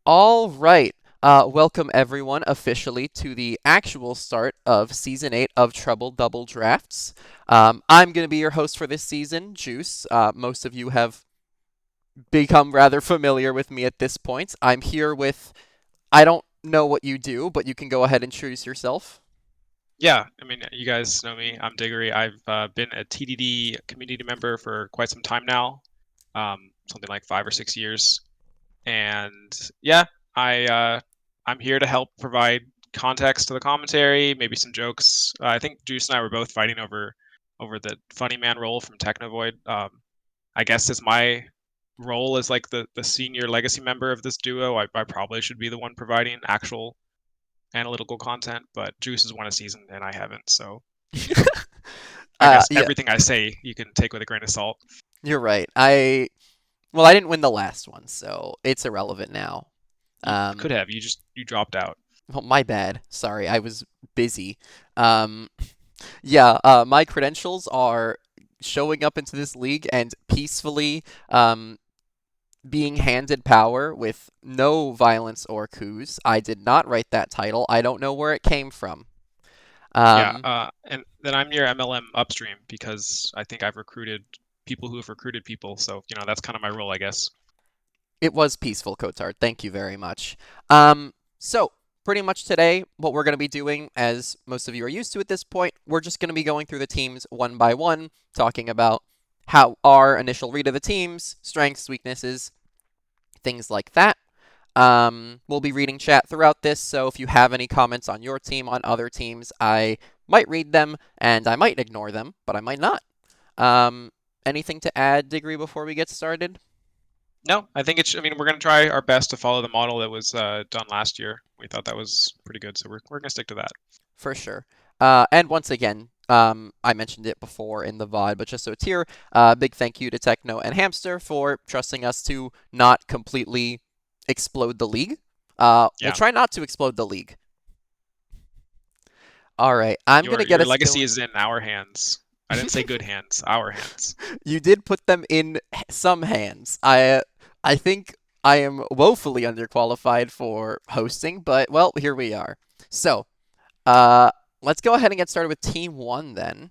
All right. Welcome everyone officially to the actual start of season 8 of Trouble Double Drafts. I'm going to be your host for this season, Juice. Most of you have become rather familiar with me at this point. I'm here with, I don't know what you do, but you can go ahead and introduce yourself. Yeah, I mean, you guys know me. I'm Diggory. I've been a TDD community member for quite some time now, something like 5 or 6 years. And yeah, I'm here to help provide context to the commentary, maybe some jokes. I think Juice and I were both fighting over the funny man role from Technovoid. I guess as my role as like the senior legacy member of this duo, I probably should be the one providing actual analytical content, but Juice has won a season and I haven't, so I guess Yeah, everything I say you can take with a grain of salt. you're right. Well, I didn't win the last one, so it's irrelevant now. You Um, could have. You dropped out. well, my bad. Sorry, I was busy. Um, Yeah, my credentials are showing up into this league and peacefully being handed power with no violence or coups. I did not write that title. I don't know where it came from. Yeah, Um, and then I'm your MLM upstream because I think I've recruited people who have recruited people. So that's kind of my role, I guess. it was peaceful, Kotard. Thank you very much. So pretty much today, what we're going to be doing, as most of you are used to at this point, we're just going to be going through the teams one by one, talking about how our initial read of the teams, strengths, weaknesses, things like that. We'll be reading chat throughout this, so if you have any comments on your team, on other teams, I might read them and I might ignore them, but I might not. Anything to add, Degree, before we get started? No, I think it's. I mean, we're gonna try our best to follow the model that was done last year. We thought that was pretty good, so we're gonna stick to that. For sure. And once again, I mentioned it before in the VOD, but just so it's here, big thank you to Techno and Hamster for trusting us to not completely explode the league. We'll Yeah, try not to explode the league. All right, I'm your gonna get your us legacy going. is in our hands. I didn't say good hands, our hands. You did put them in some hands. I think I am woefully underqualified for hosting, but well, here we are. So, uh, let's go ahead and get started with Team One then.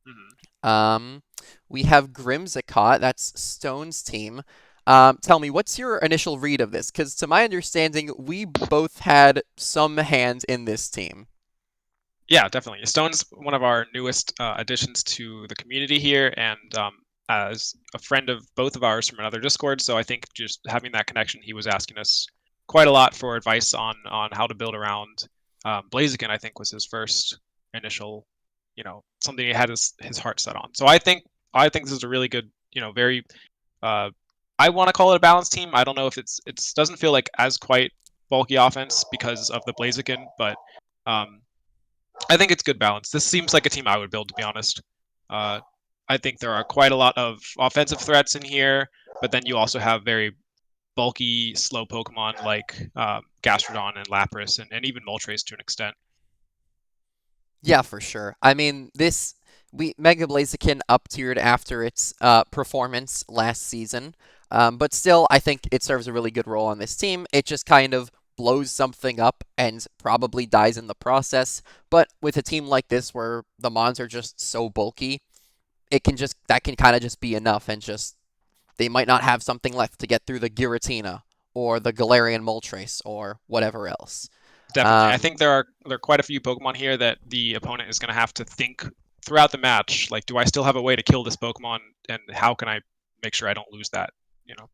Mhm. Um, we have Grimsicott. That's Stone's team. Tell me, what's your initial read of this? Because to my understanding, we both had some hand in this team. Yeah, definitely. Stone's one of our newest additions to the community here, and as a friend of both of ours from another Discord, so I think just having that connection, he was asking us quite a lot for advice on how to build around Blaziken. I think was his first initial, something he had his heart set on. So I think this is a really good, very uh, I want to call it a balanced team. I don't know if it doesn't feel like as quite bulky offense because of the Blaziken, but um, I think it's good balance. This seems like a team I would build, to be honest. Uh, I think there are quite a lot of offensive threats in here, but then you also have very bulky, slow Pokemon like Gastrodon and Lapras and even Moltres to an extent. Yeah, for sure. I mean, this we Mega Blaziken up tiered after its performance last season, but still, I think it serves a really good role on this team. It just kind of blows something up and probably dies in the process. But with a team like this, where the mons are just so bulky, it can just that can kind of just be enough, and just they might not have something left to get through the Giratina or the Galarian Moltres or whatever else. Definitely, I Um, think there are quite a few Pokemon here that the opponent is going to have to think throughout the match. Like, do I still have a way to kill this Pokemon, and how can I make sure I don't lose that? You know.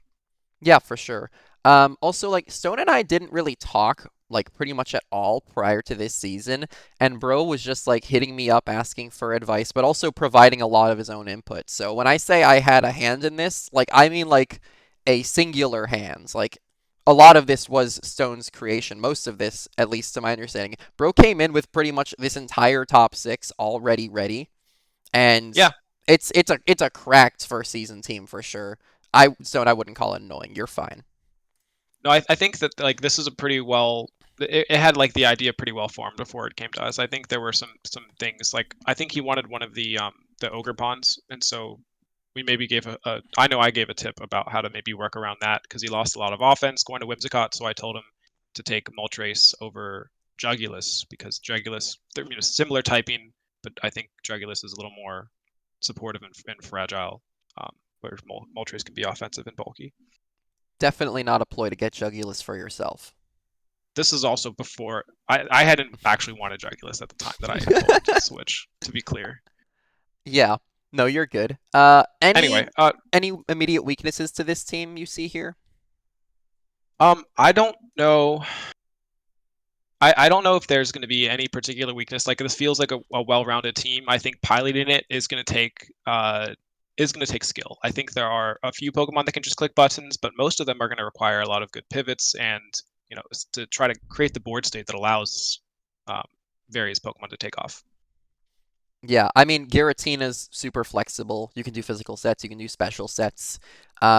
Yeah, for sure. Also, like Stone and I didn't really talk like pretty much at all prior to this season, and Bro was just like hitting me up asking for advice, but also providing a lot of his own input. So when I say I had a hand in this, like I mean like a singular hands. Like a lot of this was Stone's creation. Most of this, at least to my understanding, Bro came in with pretty much this entire top six already ready, and Yeah, it's a cracked first season team for sure. I wouldn't call it annoying. You're fine. no, I think that like this is a pretty well. It had like the idea pretty well formed before it came to us. I think there were some things like I think he wanted one of the ogre pawns, and so we maybe gave I know I gave a tip about how to maybe work around that because he lost a lot of offense going to Whimsicott, so I told him to take Moltres over Jugulus because Jugulus, they're similar typing, but I think Jugulus is a little more supportive and fragile, where Moltres can be offensive and bulky. Definitely not a ploy to get Jugulus for yourself. This is also before I hadn't actually wanted Jugulus at the time that I told him to switch, to be clear. Yeah. No, you're good. Anyway, Any immediate weaknesses to this team you see here? I don't know. I don't know if there's going to be any particular weakness. Like this feels like a well-rounded team. I think piloting it is going to take skill. I think there are a few Pokemon that can just click buttons, but most of them are going to require a lot of good pivots and to try to create the board state that allows um, various Pokemon to take off. Yeah, I mean, Giratina's super flexible. You can do physical sets, you can do special sets.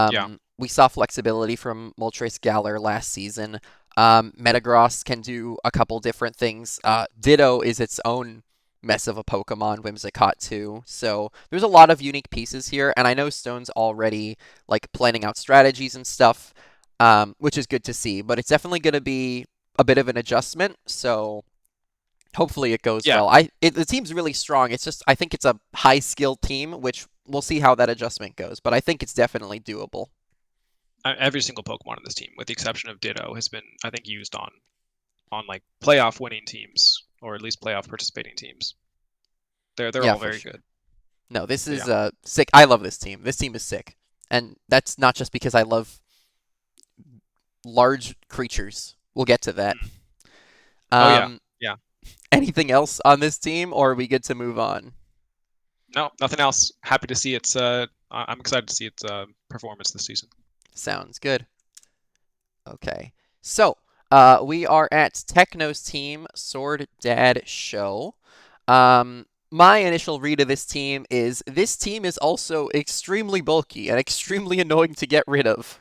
Yeah, We saw flexibility from Moltres Galar last season. Metagross can do a couple different things. Ditto is its own mess of a Pokemon, Whimsicott too. So there's a lot of unique pieces here, and I know Stone's already like planning out strategies and stuff, which is good to see. But it's definitely going to be a bit of an adjustment. So hopefully it goes yeah. well. The team's really strong. It's just I think it's a high skill team, which we'll see how that adjustment goes. But I think it's definitely doable. Every single Pokemon in this team, with the exception of Ditto, has been I think used on like playoff winning teams or at least playoff participating teams. They're Yeah, all for very sure. good. No, this But is yeah. sick. I love this team. This team is sick, and that's not just because I love large creatures. We'll get to that. Mm. Oh yeah, Um, yeah. Anything else on this team, or are we good to move on? No, nothing else. Happy to see its. I'm excited to see its performance this season. Sounds good. Okay, so we are at Techno's team Sword Dad Show. My initial read of this team is also extremely bulky and extremely annoying to get rid of.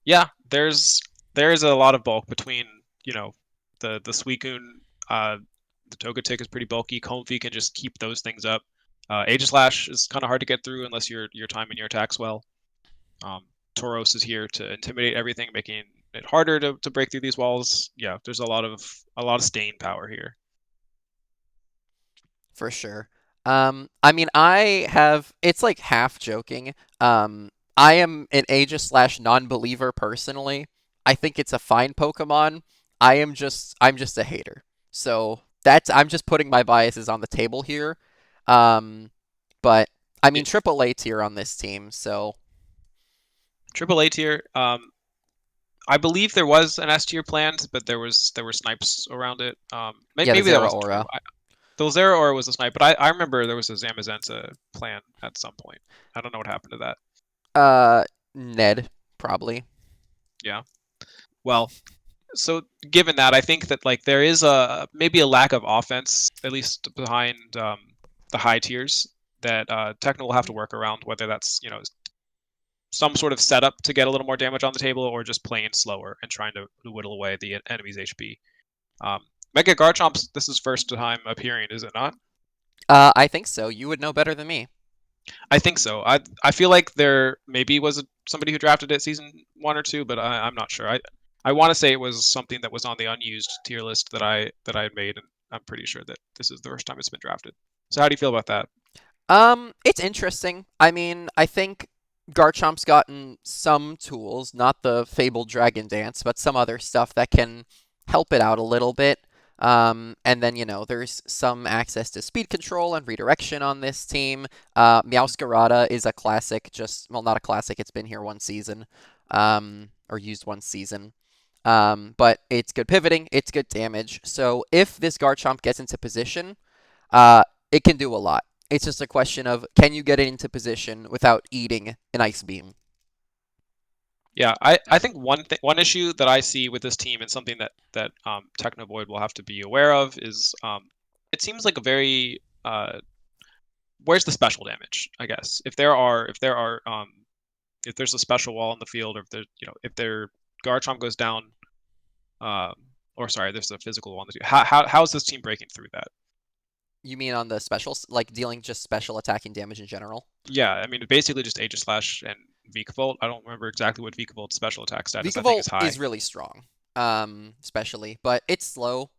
Yeah, there's a lot of bulk between you know the Suicune, uh, the Togetic is pretty bulky. Comfey can just keep those things up. Aegislash is kind of hard to get through unless you're timing your attacks well. Um, Tauros is here to intimidate everything, making it harder to break through these walls. Yeah, there's a lot of staying power here. For sure. I mean, it's like half joking. I am an Aegis/slash non-believer personally. I think it's a fine Pokemon. I'm just a hater. So I'm just putting my biases on the table here. Um, but I Yeah, mean, triple A tier on this team. So Triple A tier. I believe there was an S tier planned, but there were snipes around it. yeah, the Maybe that Zera wasn't true. Aura. The Zera Aura was a snipe, but I remember there was a Zamazensa plan at some point. I don't know what happened to that. Uh, Ned probably. Yeah. Well, so given that, I think that like there is a maybe a lack of offense, at least behind the high tiers, that Techno will have to work around. Whether that's some sort of setup to get a little more damage on the table, or just playing slower and trying to whittle away the enemy's HP. Mega Garchomp's this is first time appearing, is it not? I think so. You would know better than me. I think so. I feel like there maybe was somebody who drafted it season 1 or 2, but I'm not sure. I want to say it was something that was on the unused tier list that I had made, and I'm pretty sure that this is the first time it's been drafted. So how do you feel about that? It's interesting. I mean, I think Garchomp's gotten some tools, not the fabled Dragon Dance, but some other stuff that can help it out a little bit. And then, there's some access to speed control and redirection on this team. Meowscarada is a classic, well, not a classic, it's been here one season, or used one season. But it's good pivoting, it's good damage. So if this Garchomp gets into position, it can do a lot. It's just a question of can you get it into position without eating an ice beam? Yeah, I think one issue that I see with this team and something that Technovoid will have to be aware of is it seems like a very where's the special damage? I guess if there's a special wall in the field, or if their Garchomp goes down, um, or sorry, there's a physical wall in the field. How's this team breaking through that? You mean on the specials, like dealing just special attacking damage in general? Yeah, I mean basically just Aegislash and Vikavolt. I don't remember exactly what Vikavolt's special attack status. I think Vikavolt is high. is really strong, especially, but it's slow.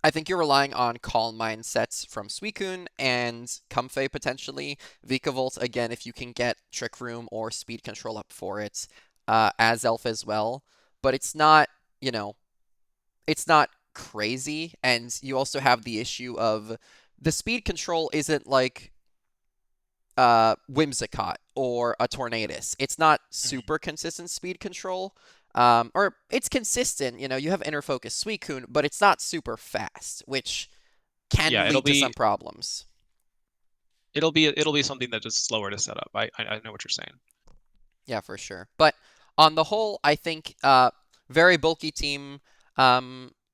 I think you're relying on Calm Mind sets from Suicune and Comfey potentially. Vikavolt, again, if you can get Trick Room or Speed Control up for it, as Elf as well. But it's not, you know, it's not crazy. And you also have the issue of the Speed Control isn't like Whimsicott or a Tornadus. It's not Mhm. super consistent speed control. Or it's consistent, you have inner focus Suicune, but it's not super fast, which Yeah, can lead to some problems. it'll be something that is slower to set up. I know what you're saying. Yeah, for sure. But on the whole, I think very bulky team.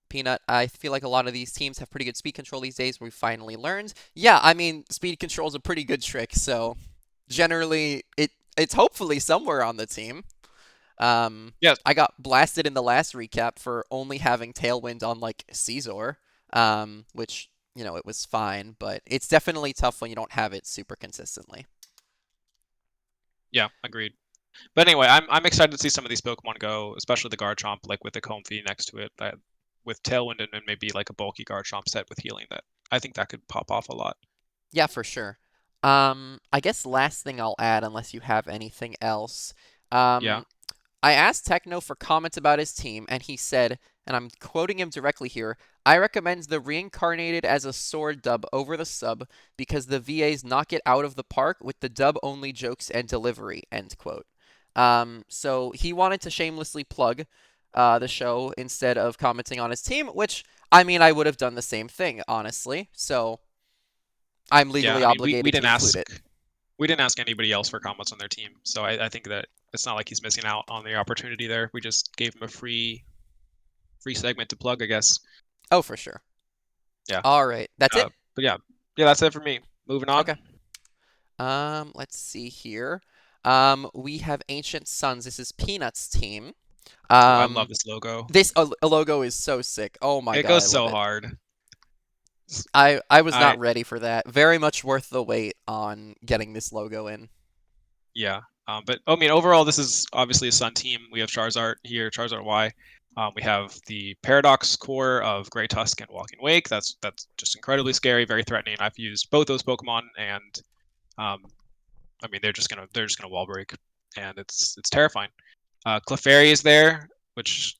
Peanut, I feel like a lot of these teams have pretty good speed control these days. We finally learned. Yeah, I mean, speed control is a pretty good trick, so generally it's hopefully somewhere on the team. Yes, I got blasted in the last recap for only having Tailwind on like Caesar, which it was fine, but it's definitely tough when you don't have it super consistently. yeah, agreed. But anyway, I'm excited to see some of these Pokemon go, especially the Garchomp, like with the Comfey next to it, with Tailwind and then maybe like a bulky Garchomp set with healing. That I think that could pop off a lot. Yeah, for sure. I guess last thing I'll add, unless you have anything else. Yeah, Um, I asked Techno for comments about his team, and he said, and I'm quoting him directly here, I recommend the reincarnated as a sword dub over the sub because the VAs knock it out of the park with the dub only jokes and delivery, end quote. So he wanted to shamelessly plug the show instead of commenting on his team, which, I mean, I would have done the same thing, honestly. So I'm yeah. legally I mean, we obligated to didn't include ask it. we didn't ask anybody else for comments on their team, so I think that it's not like he's missing out on the opportunity there. We just gave him a free segment to plug, I guess. Oh, for sure. Yeah. All right. That's it? But yeah, yeah. That's it for me. Moving on. Okay. Let's see here. We have Ancient Suns. This is Peanuts' team. Ooh, I love Um, this logo. this logo is so sick. Oh my It God, goes I love so it. hard. I was I not ready for that. Very much worth the wait on getting this logo in. Yeah. But I mean, overall, this is obviously a Sun team. We have Charizard here, Charizard Y. We have the Paradox core of Grey Tusk and Walking Wake. That's just incredibly scary, very threatening. I've used both those Pokemon, and um, I mean, they're just gonna wall break, and it's terrifying. Clefairy is there, which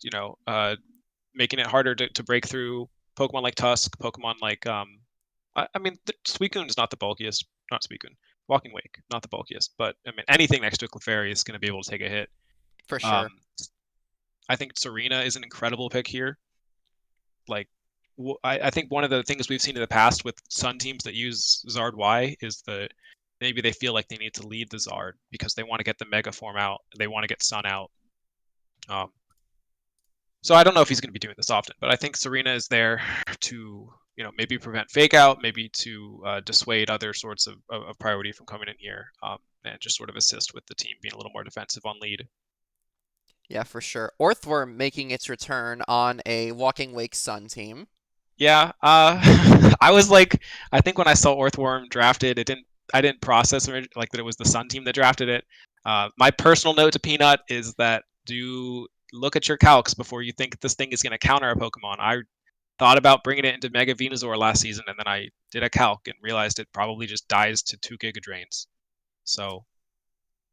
making it harder to break through Pokemon like Tusk, Pokemon like I mean, Suicune is not the bulkiest, not Suicune. Walking Wake, not the bulkiest, but I mean, anything next to a Clefairy is going to be able to take a hit. For Um, sure. I think Serena is an incredible pick here. Like, I think one of the things we've seen in the past with Sun teams that use Zard Y is that maybe they feel like they need to lead the Zard because they want to get the Mega Form out, they want to get Sun out. Um, So I don't know if he's going to be doing this often, but I think Serena is there to, maybe prevent fake out, maybe to dissuade other sorts of priority from coming in here, and just sort of assist with the team being a little more defensive on lead. Yeah, for sure. Orthworm making its return on a Walking Wake Sun team. Yeah, I was like, I think when I saw Orthworm drafted, I didn't process like that it was the Sun team that drafted it. My personal note to Peanut is that do look at your calcs before you think this thing is going to counter a Pokemon. I thought about bringing it into Mega Venusaur last season, and then I did a calc and realized it probably just dies to 2 Giga Drains. So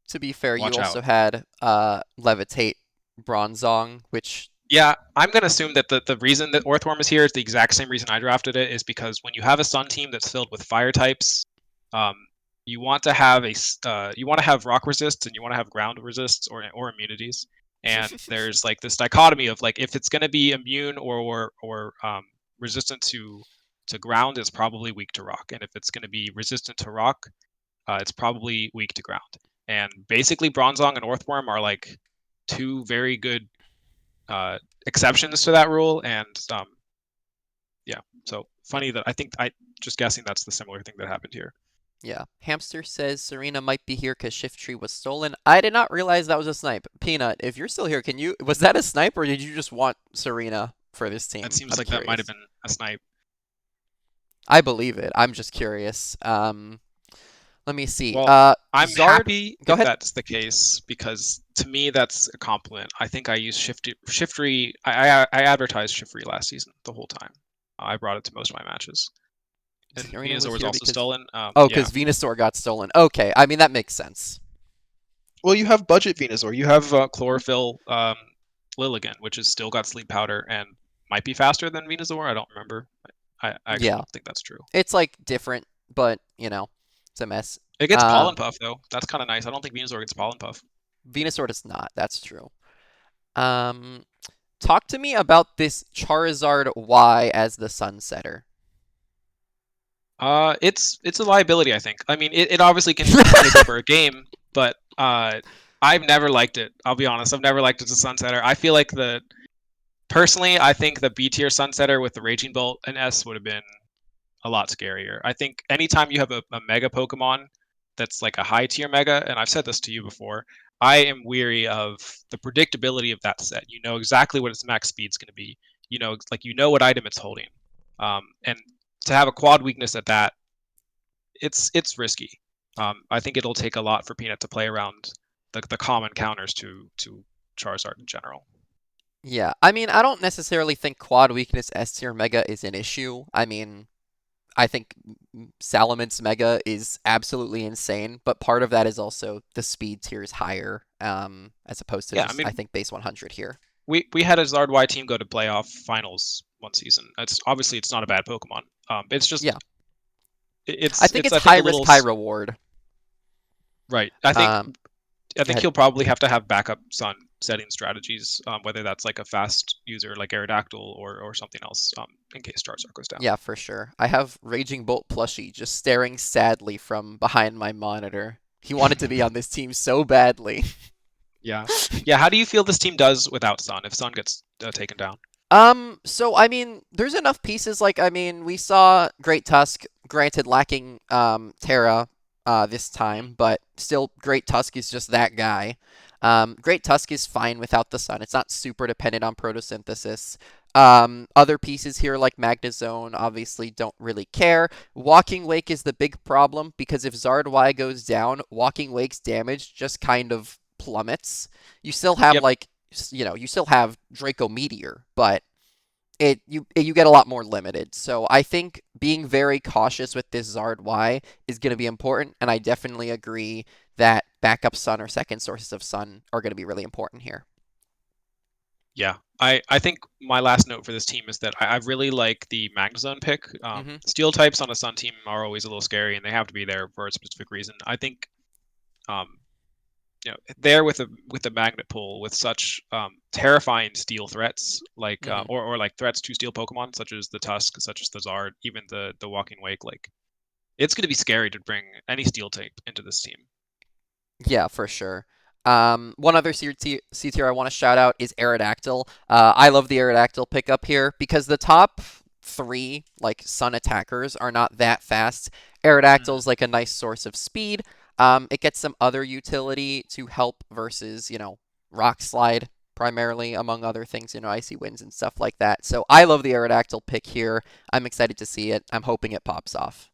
To be fair, you watch also out. had Levitate Bronzong, which Yeah, I'm gonna assume that the reason that Orthworm is here is the exact same reason I drafted it, is because when you have a Sun team that's filled with fire types, um, you want to have you want to have rock resists and you want to have ground resists or immunities. And there's like this dichotomy of like if it's gonna be immune or resistant to ground, it's probably weak to rock, and if it's gonna be resistant to rock, it's probably weak to ground. And basically, Bronzong and Orthworm are like two very good exceptions to that rule, and yeah. So funny that I think I just guessing that's the similar thing that happened here. yeah. Hamster says Serena might be here because Shift Tree was stolen. I did not realize that was a snipe. Peanut, if you're still here, was that a snipe or did you just want Serena for this It team? seems I'm like that might have curious. been a snipe. I believe it. I'm just curious. Let me see. Well, I'm Zard, happy go if ahead. that's the case because to me that's a compliment. I think I used Shiftry. I advertised Shiftry last season the whole time. I brought it to most of my matches, and Xerneas Venusaur was was here also because stolen. Yeah. because Venusaur got stolen. Okay, I mean that makes sense. Well, you have budget Venusaur. You have Chlorophyll Lilligant, which has still got Sleep Powder and might be faster than Venusaur. I don't remember. I actually Yeah, don't think that's true. it's like different, but it's a mess. It gets Pollen Um, Puff though. That's kind of nice. I don't think Venusaur gets Pollen Puff. Venusaur does not. That's true. Um, Talk to me about this Charizard Y as the Sunsetter. It's a liability, I think. I mean, it obviously can take over a game, but I've never liked it. I'll be honest. I've never liked it as a Sunsetter. I feel like personally, I think the B tier Sunsetter with the Raging Bolt and S would have been a lot scarier. I think anytime you have a Mega Pokemon that's like a high tier Mega, and I've said this to you before, I am weary of the predictability of that set. You know exactly what its max speed's going to be. You know what item it's holding, and to have a quad weakness at that, it's risky. I think it'll take a lot for Peanut to play around the common counters to Charizard in general. Yeah, I mean, I don't necessarily think quad weakness S tier Mega is an issue. I mean, I think Salamence Mega is absolutely insane, but part of that is also the speed tier is higher, as opposed to Yeah, I just, I mean, think, base 100 here. we had a Zard Y team go to playoff finals one season. It's not a bad Pokemon. It's just Yeah, I think it's it's I think high a risk, little high reward. right. I think Um, I Go think ahead. he'll probably have to have backup Sun setting strategies, whether that's like a fast user like Aerodactyl or something else, in case Charizard goes down. Yeah, for sure. I have Raging Bolt plushie just staring sadly from behind my monitor. He wanted to be on this team so badly. Yeah, yeah. How do you feel this team does without Sun if Sun gets taken down? So I mean, there's enough pieces. Like, I mean, we saw Great Tusk, granted lacking Terra this Mm. time, but still, Great Tusk is just that guy. Great Tusk is fine without the sun. It's not super dependent on photosynthesis. Other pieces here like Magnezone obviously don't really care. Walking Wake is the big problem because if Zard Y goes down, Walking Wake's damage just kind of plummets. You still have Yep. like you still have Draco Meteor, but you get a lot more limited. So I think being very cautious with this Zard Y is going to be important, and I definitely agree that backup sun or second sources of sun are going to be really important here. Yeah. I think my last note for this team is that I really like the Magnezone pick. Hmm. Steel types on a Sun team are always a little scary, and they have to be there for a specific reason. I think um, there with the magnet pull with such terrifying steel threats like Hmm. or like threats to steel Pokemon such as the Tusk, such as the Zard, even the Walking Wake, like it's going to be scary to bring any steel type into this team. Yeah, for sure. One other C tier I want to shout out is Aerodactyl. I love the Aerodactyl pickup here because the top three, like, sun attackers are not that fast. Aerodactyl is Mm. like a nice source of speed. It gets some other utility to help versus, Rock Slide primarily, among other things, Icy Winds and stuff like that. So I love the Aerodactyl pick here. I'm excited to see it. I'm hoping it pops off.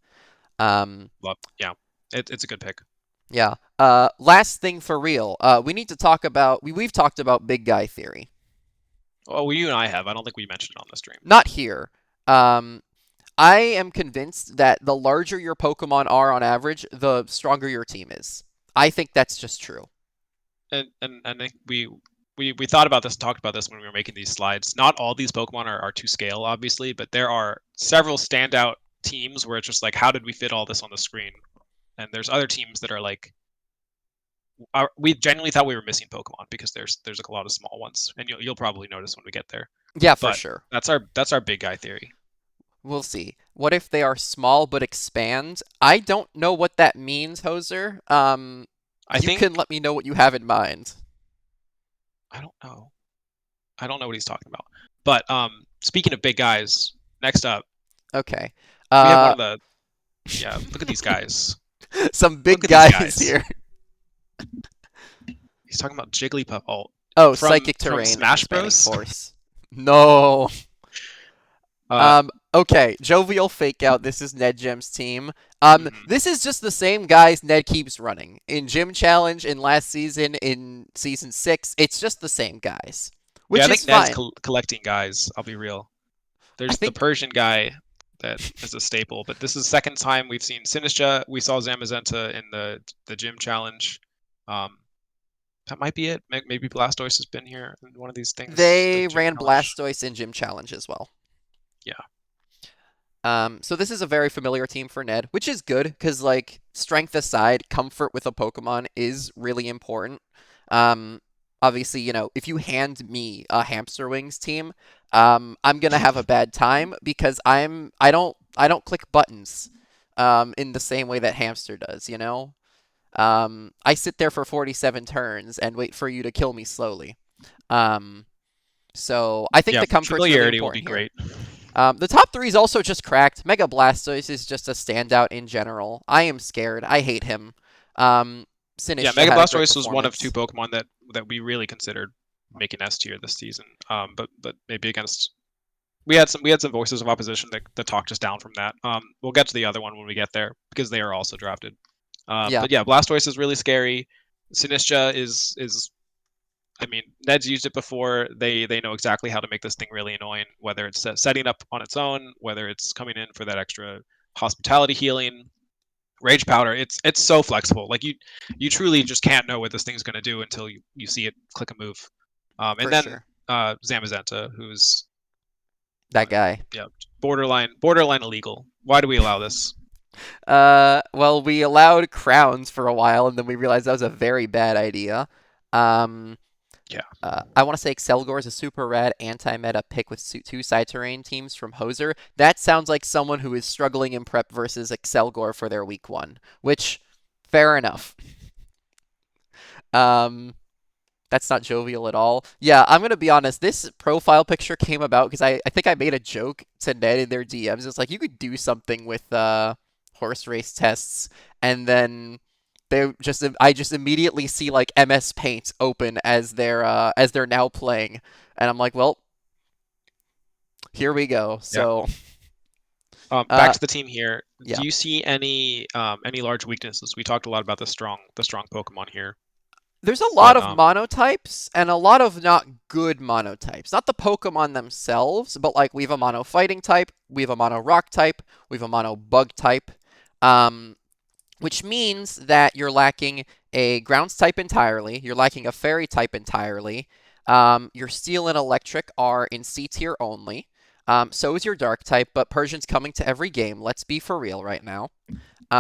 Um, Yeah, it's a good pick. yeah. Last thing for real. We need to talk about we've talked about big guy theory. Oh, well, you and I have. I don't think we mentioned it on the stream. Not here. Um, I am convinced that the larger your Pokemon are on average, the stronger your team is. I think that's just true. And I think we thought about this and talked about this when we were making these slides. Not all these Pokemon are to scale, obviously, but there are several standout teams where it's just like, how did we fit all this on the screen? And there's other teams that are like, we genuinely thought we were missing Pokemon because there's a lot of small ones, and you'll probably notice when we get there. Yeah, for But sure. that's our big guy theory. We'll see. What if they are small but expand? I don't know what that means, Hoser. I You think can let me know what you have in mind. I don't know. I don't know what he's talking about. But speaking of big guys, next up Okay. we have one Uh, of the yeah. Look at these guys. some Look big at these guys guys. here. He's talking about Jigglypuff. Oh, Oh, from Psychic from Terrain Smash Spanning Bros. Force. No. Uh, Um, Okay, Jovial Fakeout. This is Ned Gem's team. Hmm. This is just the same guys Ned keeps running in Gym Challenge, in last season, in season 6. It's just the same guys, Yeah, which I think is Ned's fine. collecting guys. I'll be real. I There's the think Persian guy that is a staple, but this is the second time we've seen Sinistra. We saw Zamazenta in the gym challenge. Um, that might be it. Maybe Blastoise has been here in one of these things, the they gym ran challenge. Blastoise in Gym Challenge as well. Yeah, So this is a very familiar team for Ned, which is good because, like, strength aside, comfort with a Pokemon is really important. Um, Obviously, if you hand me a Hamster Wings team, I'm gonna have a bad time because I don't click buttons, in the same way that Hamster does. I sit there for 47 turns and wait for you to kill me slowly. Um, so I think yeah. the comfort's really Familiarity will be important here. great. The top three is also just cracked. Mega Blastoise is just a standout in general. I am scared. I hate him. Um, Yeah, Sinistra Mega had a great Blastoise was one of two performance. Pokemon that we really considered making S tier this season. But maybe against we had some voices of opposition that talked us down from that. We'll get to the other one when we get there because they are also drafted. Yeah, But yeah, Blastoise is really scary. Sinistra is I mean, Ned's used it before. They know exactly how to make this thing really annoying, whether it's setting up on its own, whether it's coming in for that extra hospitality healing. Rage powder, it's so flexible. Like you truly just can't know what this thing's gonna do until you see it click a move. And for then sure. Zamazenta, who's That guy. yeah, borderline illegal. Why do we allow this? Well, we allowed crowns for a while, and then we realized that was a very bad idea. Um, Yeah, I want to say Excelgor is a super rad anti-meta pick with two side terrain teams from Hoser. That sounds like someone who is struggling in prep versus Excelgor for their week one, which, fair enough. Um, That's not jovial at all. Yeah, I'm gonna be honest. This profile picture came about because I think I made a joke to Ned in their DMs. It's like you could do something with horse race tests, and then I just immediately see like MS Paint open as they're now playing, and I'm like, well, here we go. yeah. So Back uh to the team here. yeah. Do you see any large weaknesses? We talked a lot about the strong Pokemon here, There's a lot but of monotypes and a lot of not good monotypes. Not the Pokemon themselves, but like we have a mono fighting type, we have a mono rock type, we have a mono bug type, um, which means that you're lacking a grounds type entirely, you're lacking a fairy type entirely. Your steel and electric are in C tier only. So is your dark type, but Persian's coming to every game. Let's be for real right now.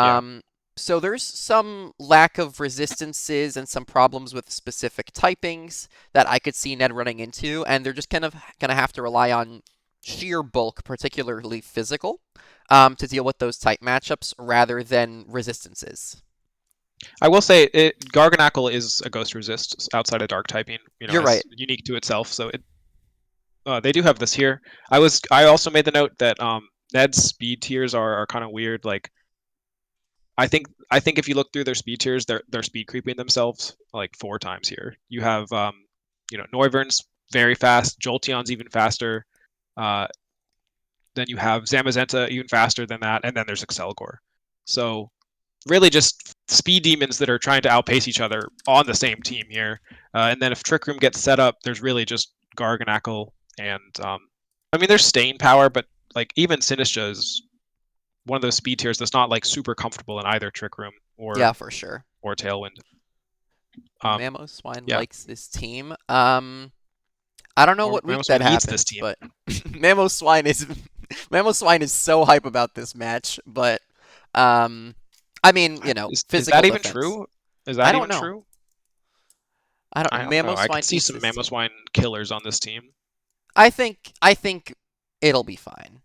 yeah. Um, so there's some lack of resistances and some problems with specific typings that I could see Ned running into, and they're just kind of gonna have to rely on sheer bulk, particularly physical, to deal with those type matchups rather than resistances. I will say Garganacl is a ghost resist outside of dark typing. You're As right. unique to itself. So they do have this here. I also made the note that Ned's speed tiers are kind of weird. Like I think if you look through their speed tiers, they're speed creeping themselves like 4 times here. You have Noivern's very fast, Jolteon's even faster. Uh, then you have Zamazenta even faster than that, and then there's Excelgor. So really just speed demons that are trying to outpace each other on the same team here. And then if Trick Room gets set up, there's really just Garganacl and I mean there's staying power, but like even Sinistra is one of those speed tiers that's not like super comfortable in either Trick Room Yeah, or for sure. Tailwind. Mamoswine Yeah, likes this team. I don't know what week that Mamoswine eats this happens, team. but Mamoswine is Mamoswine is so hype about this match, but um I mean, Is physical that even defense. true? Is I that don't even know. true? I don't I don't know. I could Mamoswine see eats some this team. Mamoswine killers on this team. I think it'll be fine.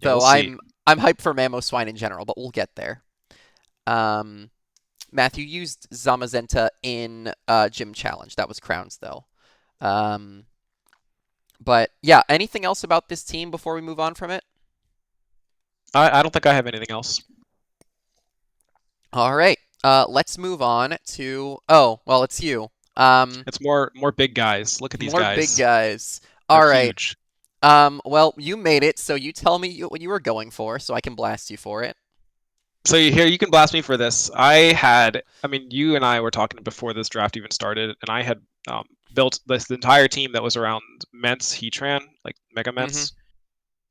Yeah, we'll Though see. I'm hyped for Mamoswine in general, but we'll get there. Um Matthew used Zamazenta in Gym Challenge. That was Crowns though. Um but yeah, anything else about this team before we move on from it? I don't think I have anything else. All right. Let's move on to. Oh, well, it's you. It's more big guys. Look at these More big guys. guys. They're All right. huge. Well, you made it, so you tell me what you were going for, so I can blast you for it. So here you can blast me for this. I mean, you and I were talking before this draft even started, and I had built this entire team that was around Ments Heatran, like Mega Mm-hmm. Ments,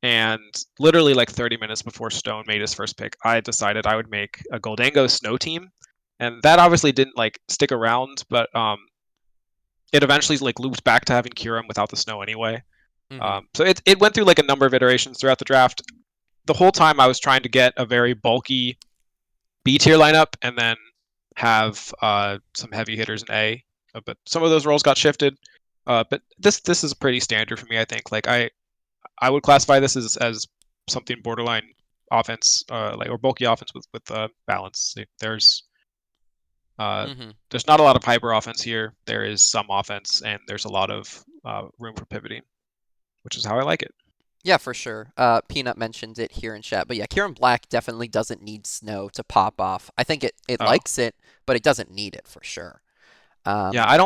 and literally like 30 minutes before Stone made his first pick, I decided I would make a Goldango Snow team, and that obviously didn't like stick around, but it eventually like looped back to having Kyurem without the snow anyway. Mm-hmm. So it went through like a number of iterations throughout the draft. The whole time I was trying to get a very bulky B tier lineup and then have some heavy hitters in A. But some of those roles got shifted. But this is pretty standard for me. I think like I would classify this as something borderline offense, like or bulky offense with balance. Uh, Mm-hmm. there's not a lot of hyper offense here. There is some offense, and there's a lot of room for pivoting, which is how I like it. Yeah, for sure. Peanut mentioned it here in chat, but yeah, Kieran Black definitely doesn't need snow to pop off. I think it Oh, likes it, but it doesn't need it for sure. yeah, Um,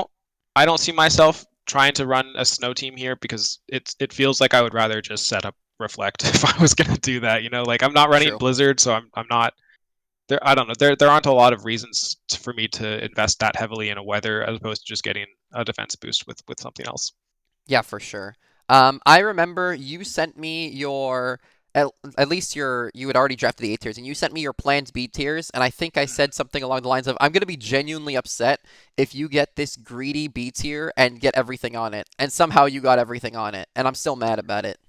I don't see myself trying to run a snow team here because it feels like I would rather just set up reflect if I was gonna do that. You know, like I'm not running True. Blizzard, so I'm not there. I don't know. There aren't a lot of reasons for me to invest that heavily in a weather as opposed to just getting a defense boost with something else. Yeah, for sure. I remember you sent me your at, at least you had already drafted the A tiers, and you sent me your planned B tiers, and I think I said something along the lines of, "I'm gonna be genuinely upset if you get this greedy B tier and get everything on it," and somehow you got everything on it, and I'm still mad about it.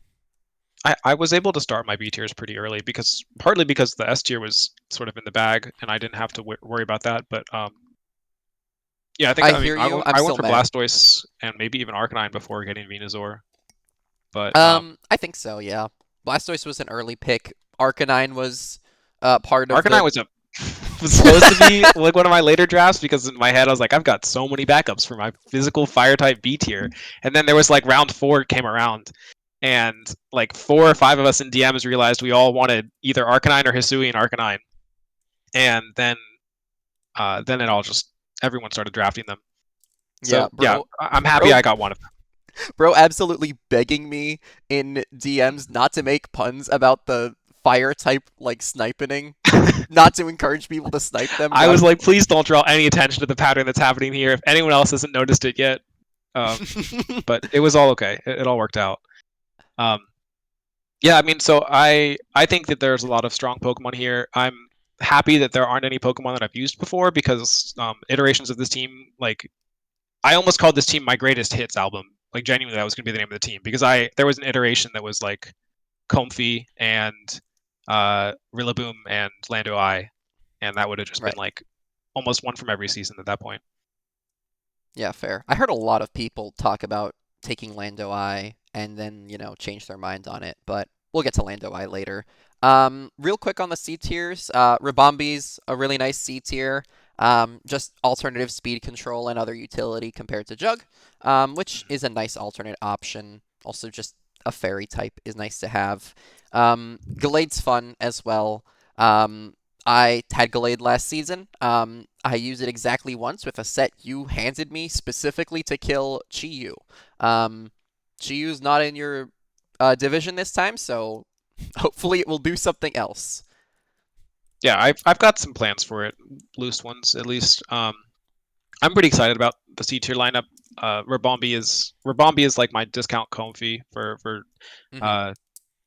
I was able to start my B tiers pretty early because partly because the S tier was sort of in the bag and I didn't have to worry about that. But yeah, I I mean hear you. I'm I went still for mad. Blastoise and maybe even Arcanine before getting Venusaur. But I think so. Yeah, Blastoise was an early pick. Arcanine was part of the. Arcanine was supposed to be like one of my later drafts because in my head I was like I've got so many backups for my physical fire type B tier, and then there was like round four came around. And like four or five of us in DMs realized we all wanted either Arcanine or Hisui and Arcanine, and then it all just everyone started drafting them. Yeah, So yeah, I'm happy bro, I got one of bro, absolutely begging me in DMs not to make puns about the fire type like sniping, them. not to encourage people to snipe them. I Bro, was like, please don't draw any attention to the pattern that's happening here. If anyone else hasn't noticed it yet, but it was all okay. It all worked out. Um, yeah, I mean, so I think that there's a lot of strong Pokemon here. I'm happy that there aren't any Pokemon that I've used before because iterations of this team, like I almost called this team my greatest hits album. Like genuinely, that was going to be the name of the team because I there was an iteration that was like Comfy and Rillaboom and Lando I, and that would have just been right. like almost one from every season at that point. Yeah, fair. I heard a lot of people talk about taking Lando Eye and then, change their mind on it, but we'll get to Lando Eye later. Real quick on the C tiers, Ribombi's a really nice C tier. Just alternative speed control and other utility compared to Jug, which is a nice alternate option. Also, just a fairy type is nice to have. Gallade's fun as well. Um, I had Gallade last season. I used it exactly once with a set you handed me specifically to kill Chi-Yu. Chi-Yu's not in your division this time, so hopefully it will do something else. Yeah, I've got some plans for it, loose ones at least. I'm pretty excited about the C tier lineup. Rabombi is like my discount Comfy for Hmm. uh,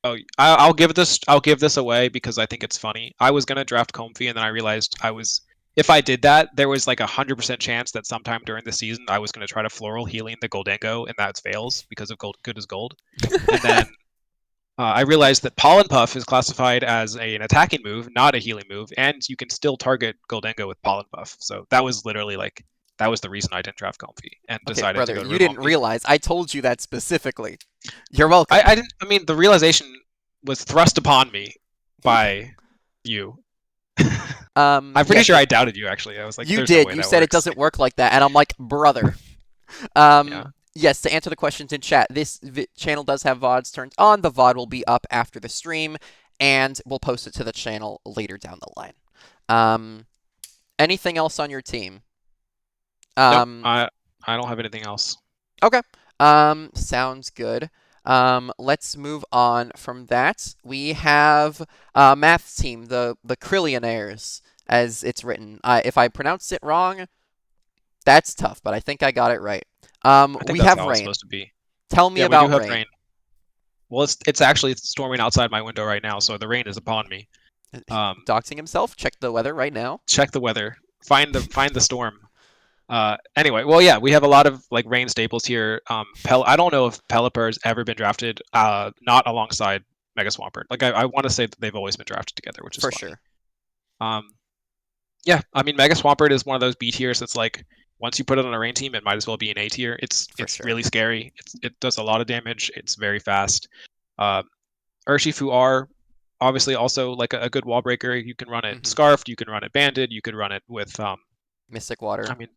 oh, I'll give this away because I think it's funny. I was gonna draft Comfy and then I realized I was if I did that, there was like 100% chance that sometime during the season I was gonna try to floral healing the Goldango and that fails because of gold good as gold. And then I realized that Pollen Puff is classified as an attacking move, not a healing move, and you can still target Goldango with Pollen Puff. So that was literally like that was the reason I didn't draft Comfy and Okay, decided to brother, go to you didn't Ribombee. realize. I told you that specifically. You're welcome. I didn't. I mean, the realization was thrust upon me by you. I'm pretty Yes, sure I doubted you actually. I was like, you "There's no did. way You that said it works." doesn't work like that, and I'm like, brother. Yeah. Yes, to answer the questions in chat, this channel does have VODs turned on. The VOD will be up after the stream, and we'll post it to the channel later down the line. Um, Anything else on your team? Nope. Um, I don't have anything else. okay. Sounds good. Let's move on from that. We have math team, the Qrillionaires, as it's written. If I pronounced it wrong, that's tough, but I think I got it right. I think We that's have how it's rain. supposed to be. Tell me Yeah, we do about have rain. rain. Well, it's actually storming outside my window right now, so the rain is upon me. Um, Doxing himself. Check the weather right now. check the weather. Find the storm. Anyway, well, yeah, we have a lot of like rain staples here. I don't know if Pelipper has ever been drafted not alongside Mega Swampert. Like I want to say that they've always been drafted together, which is For funny. sure. Um, yeah, I mean Mega Swampert is one of those B tiers that's like once you put it on a rain team, it might as well be an A tier. For It's sure. really scary. It does a lot of damage. It's very fast. Uh, Urshifu R, obviously also like a good wall breaker. You can run it hmm scarfed, you can run it banded, you could run it with Mystic water. I mean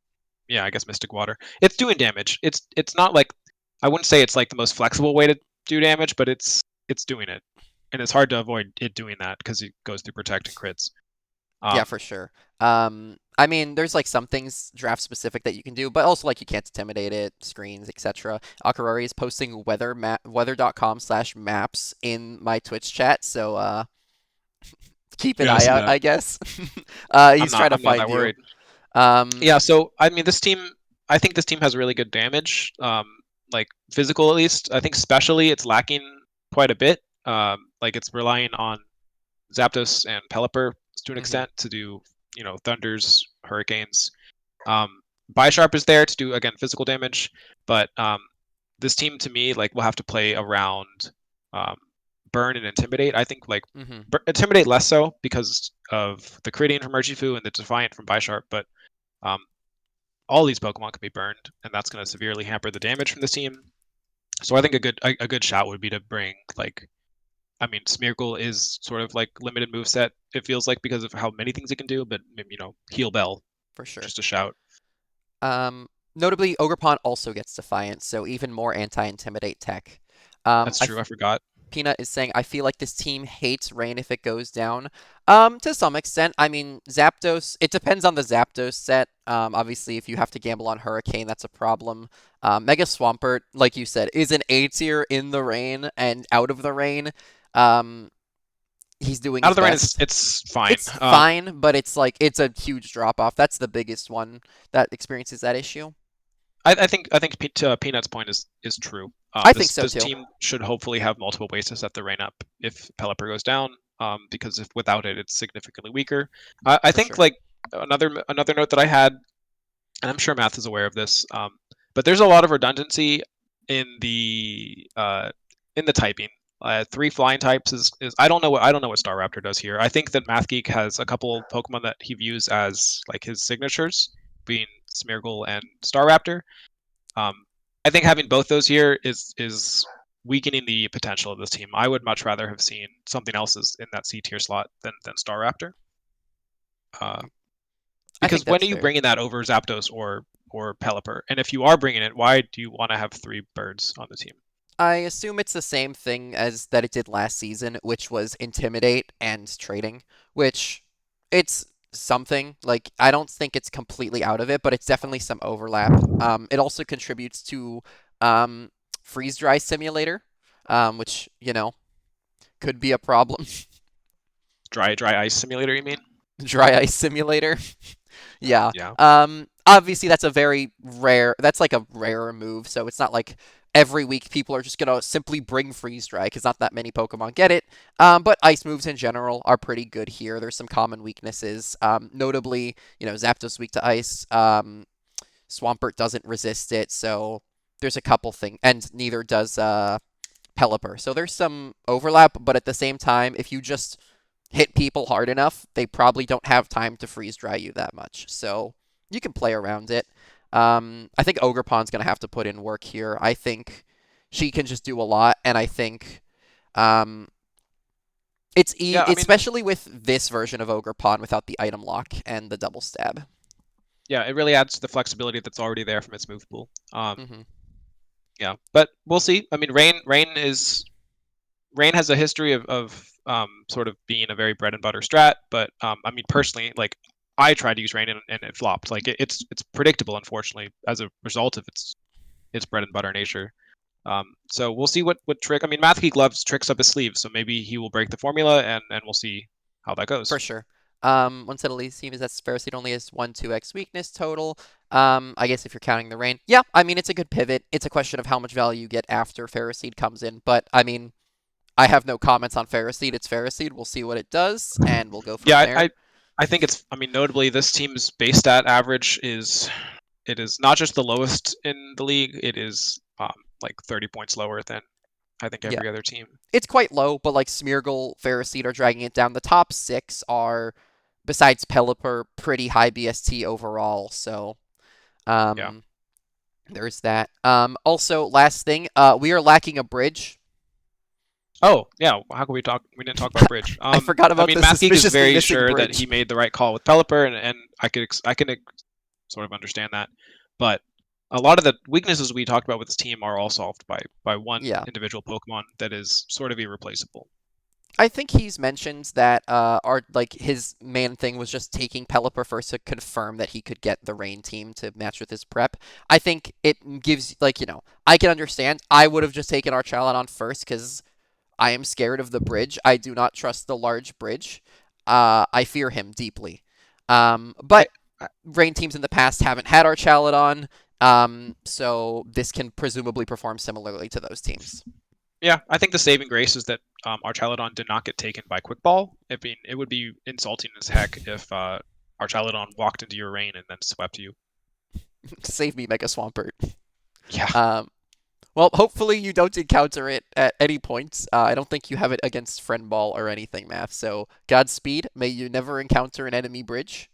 yeah, I guess Mystic Water. It's doing damage. It's not like I wouldn't say it's like the most flexible way to do damage, but it's doing it. And it's hard to avoid it doing that because it goes through protect and crits. Yeah, Um for sure. I mean, there's like some things draft specific that you can do, but also like you can't intimidate it, screens, etc. Akurari is posting weather.com/maps in my Twitch chat, so keep an yeah, I eye see out, that. I guess. I'm He's not trying to I'm not find that you. worried. Um, Yeah, so I mean this team I think this team has really good damage. Like physical at least. I think specially it's lacking quite a bit. Like it's relying on Zapdos and Pelipper to an mhm, extent to do, thunders, hurricanes. Um, Bisharp is there to do again physical damage, but this team to me like will have to play around um, burn and intimidate. I think like mhm, intimidate less so because of the critting from Urshifu and the defiant from Bisharp, but um, all these Pokemon can be burned, and that's going to severely hamper the damage from this team. So I think a good shout would be to bring like I mean, Smeargle is sort of like limited move set. It feels like because of how many things it can do, but maybe Heal Bell, for sure. just a shout. Notably, Ogerpon also gets Defiance, so even more anti-intimidate tech. That's true. I forgot. Peanut is saying, I feel like this team hates rain if it goes down. To some extent. I mean, Zapdos, it depends on the Zapdos set. Obviously, if you have to gamble on Hurricane, that's a problem. Mega Swampert, like you said, is an A tier in the rain and out of the rain. Um, he's doing Out his of the rain, best. it's fine. It's fine, but it's like, it's a huge drop off. That's the biggest one that experiences that issue. I think Peanut's point is true. I think This so this too, team should hopefully have multiple ways to set the rain up if Pelipper goes down. Because if without it, it's significantly weaker. I for think sure. like another note that I had, and I'm sure Math is aware of this, but there's a lot of redundancy in the typing. Three flying types is I don't know what Staraptor does here. I think that MathGeek has a couple Pokemon that he views as like his signatures, being Smeargle and Staraptor. Um, I think having both those here is weakening the potential of this team. I would much rather have seen something else in that C tier slot than Staraptor. Uh, I because think when are that's you fair. bringing that over Zapdos or Pelipper? And if you are bringing it, why do you want to have three birds on the team? I assume it's the same thing as that it did last season, which was intimidate and trading, which it's something. Like, I don't think it's completely out of it, but it's definitely some overlap. It also contributes to um, freeze dry simulator, which, could be a problem. Dry ice simulator, you mean? Dry ice simulator. Yeah. Yeah. Obviously that's a very rare, that's like a rarer move, so it's not like every week people are just gonna simply bring freeze dry because not that many Pokemon get it. But ice moves in general are pretty good here. There's some common weaknesses. Notably, Zapdos weak to ice. Swampert doesn't resist it, so there's a couple things, and neither does Pelipper. So there's some overlap, but at the same time, if you just hit people hard enough, they probably don't have time to freeze dry you that much. So you can play around it. I think Ogerpon's going to have to put in work here. I think she can just do a lot, and I think um, Yeah, I mean, especially with this version of Ogerpon without the item lock and the double stab. yeah, it really adds to the flexibility that's already there from its move pool. hmm Yeah, but we'll see. I mean, Rain has a history of sort of being a very bread and butter strat, but I mean, personally, like I tried to use Rain and it flopped. Like it's predictable, unfortunately, as a result of its bread and butter nature. So we'll see what trick. I mean, Math Geek loves tricks up his sleeve, so maybe he will break the formula, and we'll see how that goes. For sure. One set of lead team is that Ferricide only has 1-2x weakness total. I guess if you're counting the rain. Yeah, I mean, it's a good pivot. It's a question of how much value you get after Ferricide comes in. But, I mean, I have no comments on Ferricide. It's Ferricide. We'll see what it does, and we'll go from Yeah, there. I think it's. I mean, notably, this team's base stat average is it is not just the lowest in the league. It is like 30 points lower than I think Yeah. every other team. It's quite low, but, like, Smeargle, Ferricide are dragging it down. The top 6 are, besides Pelipper, pretty high BST overall, so... Yeah. Um, there's that. Also, last thing, we are lacking a bridge. Oh, yeah. How can we talk? We didn't talk about Bridge. I forgot I about mean, the Math Geek is suspiciously very missing sure that he bridge. made the right call with Pelipper, and I can sort of understand that. But a lot of the weaknesses we talked about with this team are all solved by one Yeah. individual Pokemon that is sort of irreplaceable. I think he's mentioned that his main thing was just taking Pelipper first to confirm that he could get the Rain team to match with his prep. I think it gives I can understand. I would have just taken Archaludon first because I am scared of the bridge. I do not trust the large bridge. I fear him deeply. I, But Rain teams in the past haven't had Archaludon, so this can presumably perform similarly to those teams. Yeah, I think the saving grace is that Archaludon did not get taken by Quick Ball. I mean, it would be insulting as heck if Archaludon walked into your rain and then swept you. Save me, Mega Swampert. Yeah. Um, well, hopefully you don't encounter it at any point. I don't think you have it against Friend Ball or anything, Math. So Godspeed. May you never encounter an enemy bridge.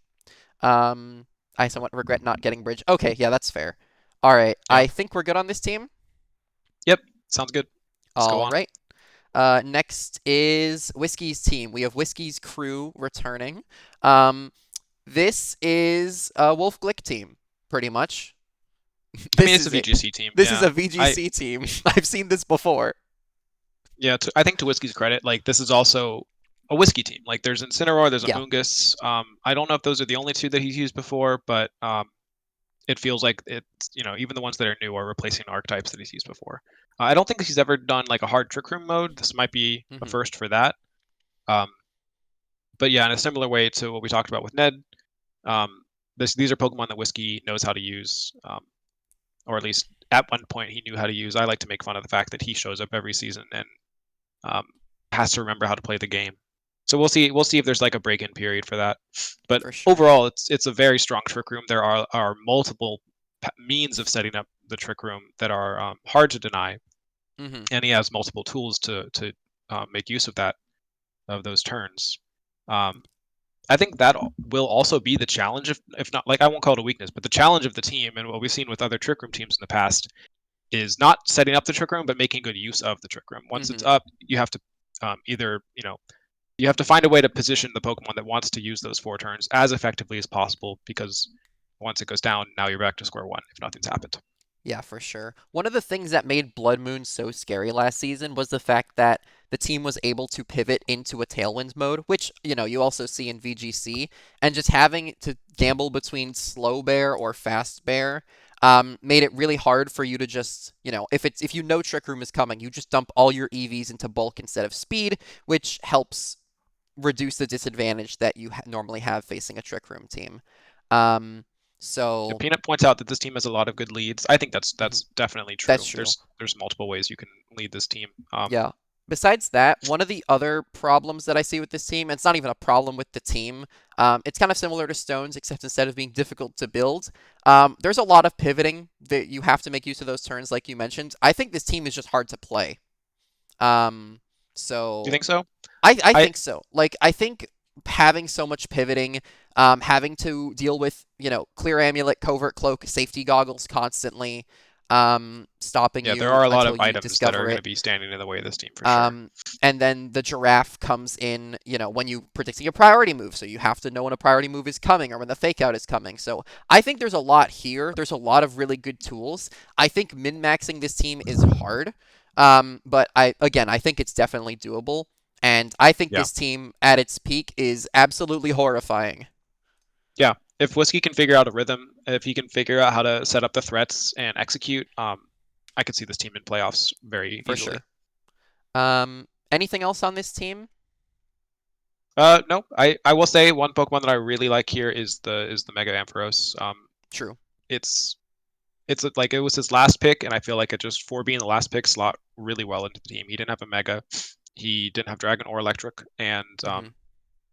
Um, I somewhat regret not getting bridge. Okay, yeah, that's fair. All right, Yeah. I think we're good on this team. Yep. Sounds good. Let's go All on. right. Next is Whiskey's team. We have Whiskey's crew returning. This is a Wolf Glick team, pretty much. I mean, This it's a is it. VGC team. This is Yeah. a VGC team. I've seen this before. Yeah. I think to Whiskey's credit, like this is also a whiskey team. Like there's Incineroar, there's a Yeah. Moongus. I don't know if those are the only two that he's used before, but it feels like it's even the ones that are new are replacing archetypes that he's used before. I don't think he's ever done like a hard Trick Room mode. This might be a Hmm. first for that. Um, but yeah, in a similar way to what we talked about with Ned, um, these are Pokemon that Whiskey knows how to use, or at least at one point he knew how to use. I like to make fun of the fact that he shows up every season and um, has to remember how to play the game. So we'll see. We'll see if there's like a break-in period for that. But For sure. overall, it's a very strong Trick Room. There are multiple means of setting up the Trick Room that are hard to deny, Hmm. and he has multiple tools to make use of those turns. Um, I think that will also be the challenge, if not, like I won't call it a weakness, but the challenge of the team and what we've seen with other Trick Room teams in the past is not setting up the Trick Room, but making good use of the Trick Room. Once it's Hmm. up, you have to either you have to find a way to position the Pokemon that wants to use those 4 turns as effectively as possible, because once it goes down, now you're back to square one if nothing's happened. Yeah, for sure. One of the things that made Blood Moon so scary last season was the fact that the team was able to pivot into a Tailwind mode, which, you also see in VGC, and just having to gamble between Slow Bear or Fast Bear made it really hard for you to just, if you know Trick Room is coming, you just dump all your EVs into Bulk instead of Speed, which helps reduce the disadvantage that you normally have facing a Trick Room team. Um, Yeah, so, Peanut points out that this team has a lot of good leads. I think mhm, that's definitely that's true. true. There's multiple ways you can lead this team. Yeah. Besides that, one of the other problems that I see with this team, and it's not even a problem with the team, it's kind of similar to Stones, except instead of being difficult to build, there's a lot of pivoting that you have to make use of those turns, like you mentioned. I think this team is just hard to play. Um, Do you so think so? I I think so. Like, I think having so much pivoting, having to deal with, Clear Amulet, Covert Cloak, safety goggles constantly, stopping Yeah, there you are a lot until of you items that are discover going to it. be standing in the way of this team for sure. Um, and then the giraffe comes in, when you predicting a priority move. So you have to know when a priority move is coming or when the fake out is coming. So I think there's a lot here. There's a lot of really good tools. I think min-maxing this team is hard. But I think it's definitely doable. And I think Yeah. this team at its peak is absolutely horrifying. Yeah, if Whiskey can figure out a rhythm, if he can figure out how to set up the threats and execute, I could see this team in playoffs very for easily. sure. Anything else on this team? No, I will say one Pokemon that I really like here is the Mega Ampharos. True. It's like it was his last pick, and I feel like it just for being the last pick slot really well into the team. He didn't have a Mega, he didn't have Dragon or Electric, and Hmm.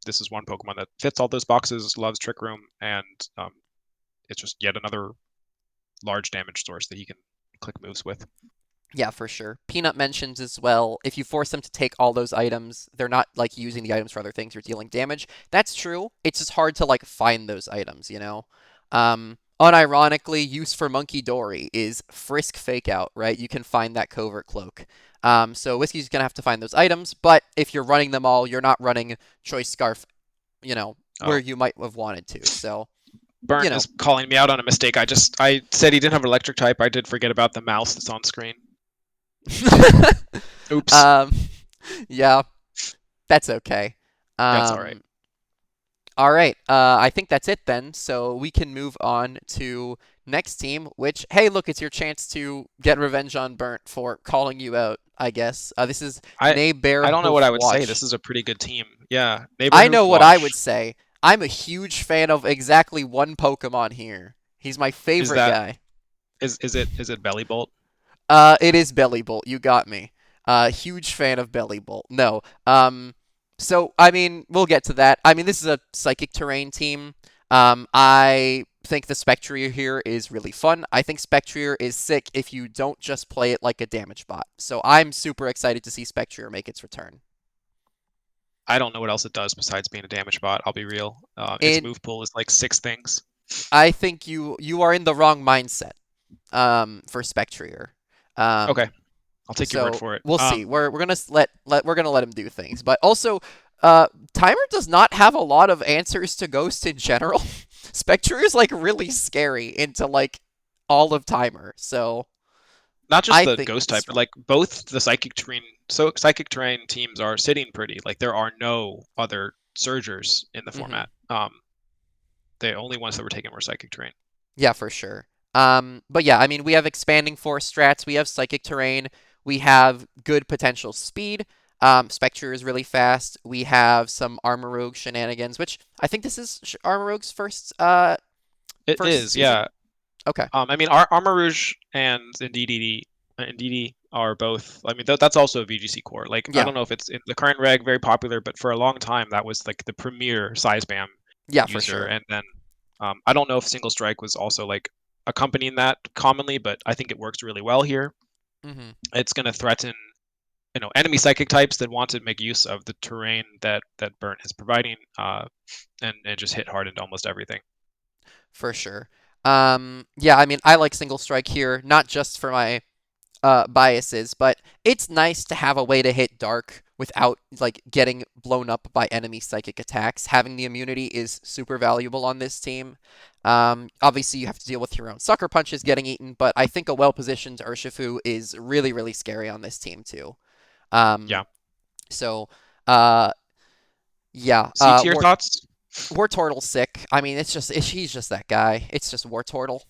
this is one Pokemon that fits all those boxes, loves Trick Room, and it's just yet another large damage source that he can click moves with. Yeah, for sure. Peanut mentions as well, if you force them to take all those items, they're not like using the items for other things or dealing damage. That's true. It's just hard to like find those items, you know? Unironically, use for Monkey Dory is Frisk Fakeout, right? You can find that covert cloak. So Whiskey's gonna have to find those items, but if you're running them all, you're not running Choice Scarf, you know, where Oh, you might have wanted to. So, you Burnt know. is calling me out on a mistake. I said he didn't have Electric type. I did forget about the mouse that's on screen. Oops. um, yeah, that's okay. That's all right. Um, All right. I think that's it then. So we can move on to next team, which, hey, look, it's your chance to get revenge on Burnt for calling you out, I guess. This is I I don't know what Neighbearhoof I would say. Watch. This is a pretty good team. Yeah, I know Neighborhoof what I would Watch. say. I'm a huge fan of exactly one Pokemon here. He's my Is favorite that guy. is it Belly Bolt? It is Bellybolt. You got me. Huge fan of Bellybolt. No. So I mean, we'll get to that. I mean, this is a Psychic Terrain team. I think the Spectrier here is really fun. I think Spectrier is sick if you don't just play it like a damage bot. So I'm super excited to see Spectrier make its return. I don't know what else it does besides being a damage bot. I'll be real. Its And move pool is like six things. I think you are in the wrong mindset for Spectrier. Okay, Um, I'll take your word So for it. we'll see. We're gonna we're gonna let him do things, but also, Timer does not have a lot of answers to Ghost in general. Spectre is like really scary into like all of Timer, so Not just I the think ghost this is type, but strong. like both the psychic terrain teams are sitting pretty. Like there are no other surgers in the Hmm. format. The only ones that were taken were psychic terrain. Yeah, for sure. But yeah, I mean, we have expanding force strats, we have psychic terrain, we have good potential speed. Spectre is really fast. We have some Armor Rogue shenanigans, which I think this is Armor Rogue's It first is, season. yeah. Okay. I mean, Armor Rouge and Ndidi are both. I mean, that's also a VGC core. Like, I Yeah. don't know if it's in the current reg very popular, but for a long time that was like the premier size spam Yeah, for user. sure. And then I don't know if Single Strike was also like accompanying that commonly, but I think it works really well here. Hmm. It's going to threaten enemy psychic types that want to make use of the terrain that Burnt is providing, and just hit hard into almost everything. For sure. Yeah, I mean, I like single strike here, not just for my biases, but it's nice to have a way to hit dark without like getting blown up by enemy psychic attacks. Having the immunity is super valuable on this team. Obviously, you have to deal with your own sucker punches getting eaten, but I think a well-positioned Urshifu is really, really scary on this team too. Yeah. Um, so, uh, yeah, C tier thoughts? War Turtle's sick. I mean, he's just that guy. It's just War Turtle.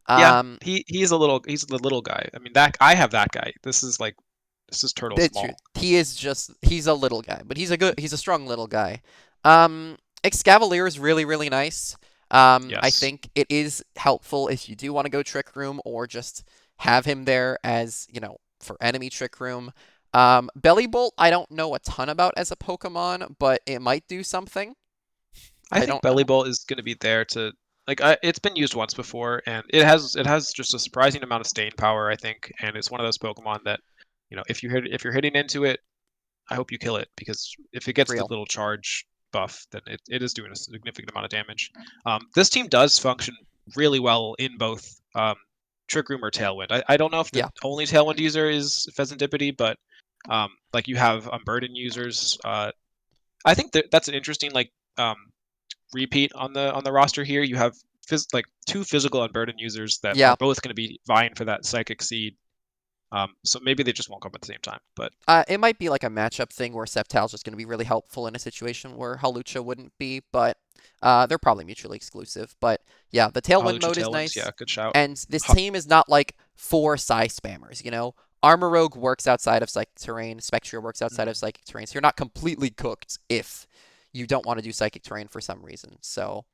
Yeah, Um, he's the little guy. I mean that I have that guy. This is Turtle it's true. small. He's a little guy, but he's a strong little guy. Excavalier is really really nice. I Yes. think it is helpful if you do want to go Trick Room or just have him there as for enemy Trick Room. Belly Bolt, I don't know a ton about as a Pokemon, but it might do something. I I think don't Belly know. Bolt is going to be there to it's been used once before, and it has just a surprising amount of staying power, I think, and it's one of those Pokemon that if you're hitting into it, I hope you kill it because if it gets the Real. little charge buff, then it is doing a significant amount of damage. This team does function really well in both Trick Room or Tailwind. I don't know if the Yeah. only Tailwind user is Pheasantipity, but like you have Unburden users. I think that's an interesting um, repeat on the roster here. You have like two physical Unburden users that are Yeah. both going to be vying for that Psychic Seed. So maybe they just won't come at the same time, but It might be like a matchup thing where Sceptile's just going to be really helpful in a situation where Halucha wouldn't be, but they're probably mutually exclusive. But yeah, the Tailwind Hawlucha mode is Tailwinds, nice, yeah, good shout. and this Ha- team is not like for Psy spammers, you know? Armor Rogue works outside of Psychic Terrain, Spectria works outside of Mhm. Psychic Terrain, so you're not completely cooked if you don't want to do Psychic Terrain for some reason. So,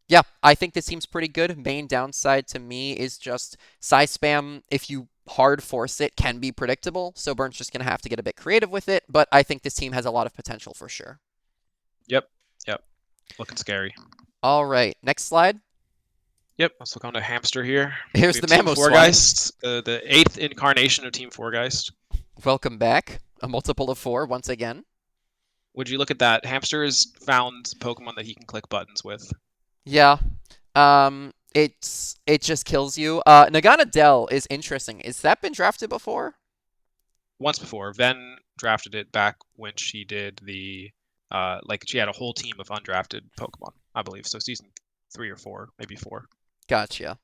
yeah, I think this seems pretty good. Main downside to me is just Psy spam, if you hard force it, can be predictable, so Burnt's just going to have to get a bit creative with it, but I think this team has a lot of potential for sure. Yep. Yep. Looking scary. All right, next slide. Yep. Let's look on to Hamster here. Here's We the have Team Mamoswine. Fourgeist, the eighth incarnation of Team Fourgeist. Welcome back. A multiple of 4 once again. Would you look at that? Hamster has found Pokemon that he can click buttons with. Yeah. It just kills you. Nagana Dell is interesting. Is that been drafted before? Once before, Ven drafted it back when she did the like she had a whole team of undrafted Pokemon, I believe. So season 3 or 4, maybe 4. Gotcha.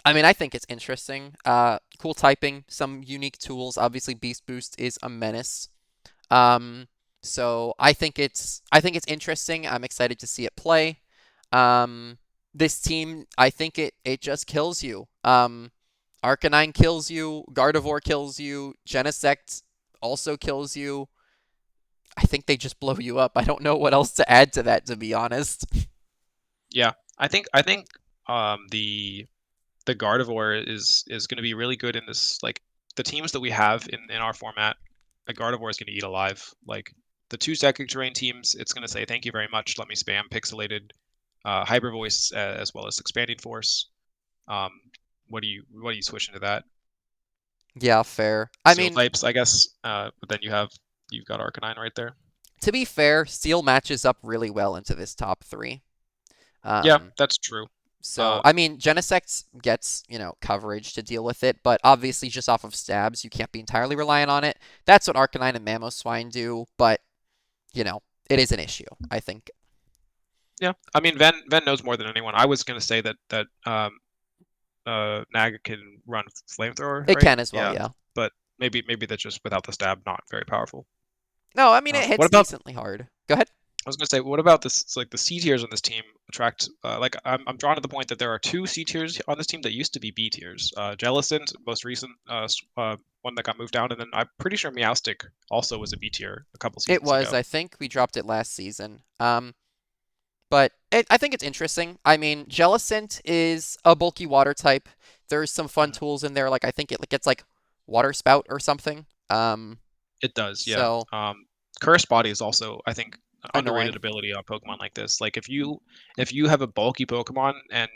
I mean, I think it's interesting. Cool typing, some unique tools. Obviously, Beast Boost is a menace. Um, so I think it's interesting. I'm excited to see it play. Um, this team, I think it just kills you. Arcanine kills you, Gardevoir kills you, Genesect also kills you. I think they just blow you up. I don't know what else to add to that, to be honest. Yeah, I think the Gardevoir is going to be really good in this. Like the teams that we have in our format, a Gardevoir is going to eat alive. Like the two Psychic Terrain teams, it's going to say thank you very much. Let me spam Pixelated, Hyper Voice, as well as Expanding Force. Um, what do you switch into that? Yeah, fair. I Steel mean, types, I guess. But then you've got Arcanine right there. to be fair, Steel matches up really well into this top 3. Yeah, Um, that's true. so, Uh, I mean, Genesect gets, coverage to deal with it, but obviously just off of stabs, you can't be entirely reliant on it. That's what Arcanine and Mamoswine do, but, it is an issue, I think. yeah, I mean Ven knows more than anyone. I was gonna say that Naga can run flamethrower, It right? can as well, Yeah, yeah. but maybe that's just without the stab, not very powerful. No, I mean, it What hits about decently hard. Go ahead. I was gonna say, what about this? Like the C tiers on this team attract. Like I'm drawn to the point that there are two C tiers on this team that used to be B tiers. Jellicent, most recent one that got moved down, and then I'm pretty sure Meowstic also was a B tier a couple It seasons was, ago. I think we dropped it last season. But I think it's interesting. I mean, Jellicent is a bulky water type. There's some fun Mhm. tools in there, like I think it gets like water spout or something. It does, yeah. So Curse Body is also, I think, an underrated annoying. ability on Pokemon like this. Like if you have a bulky Pokemon and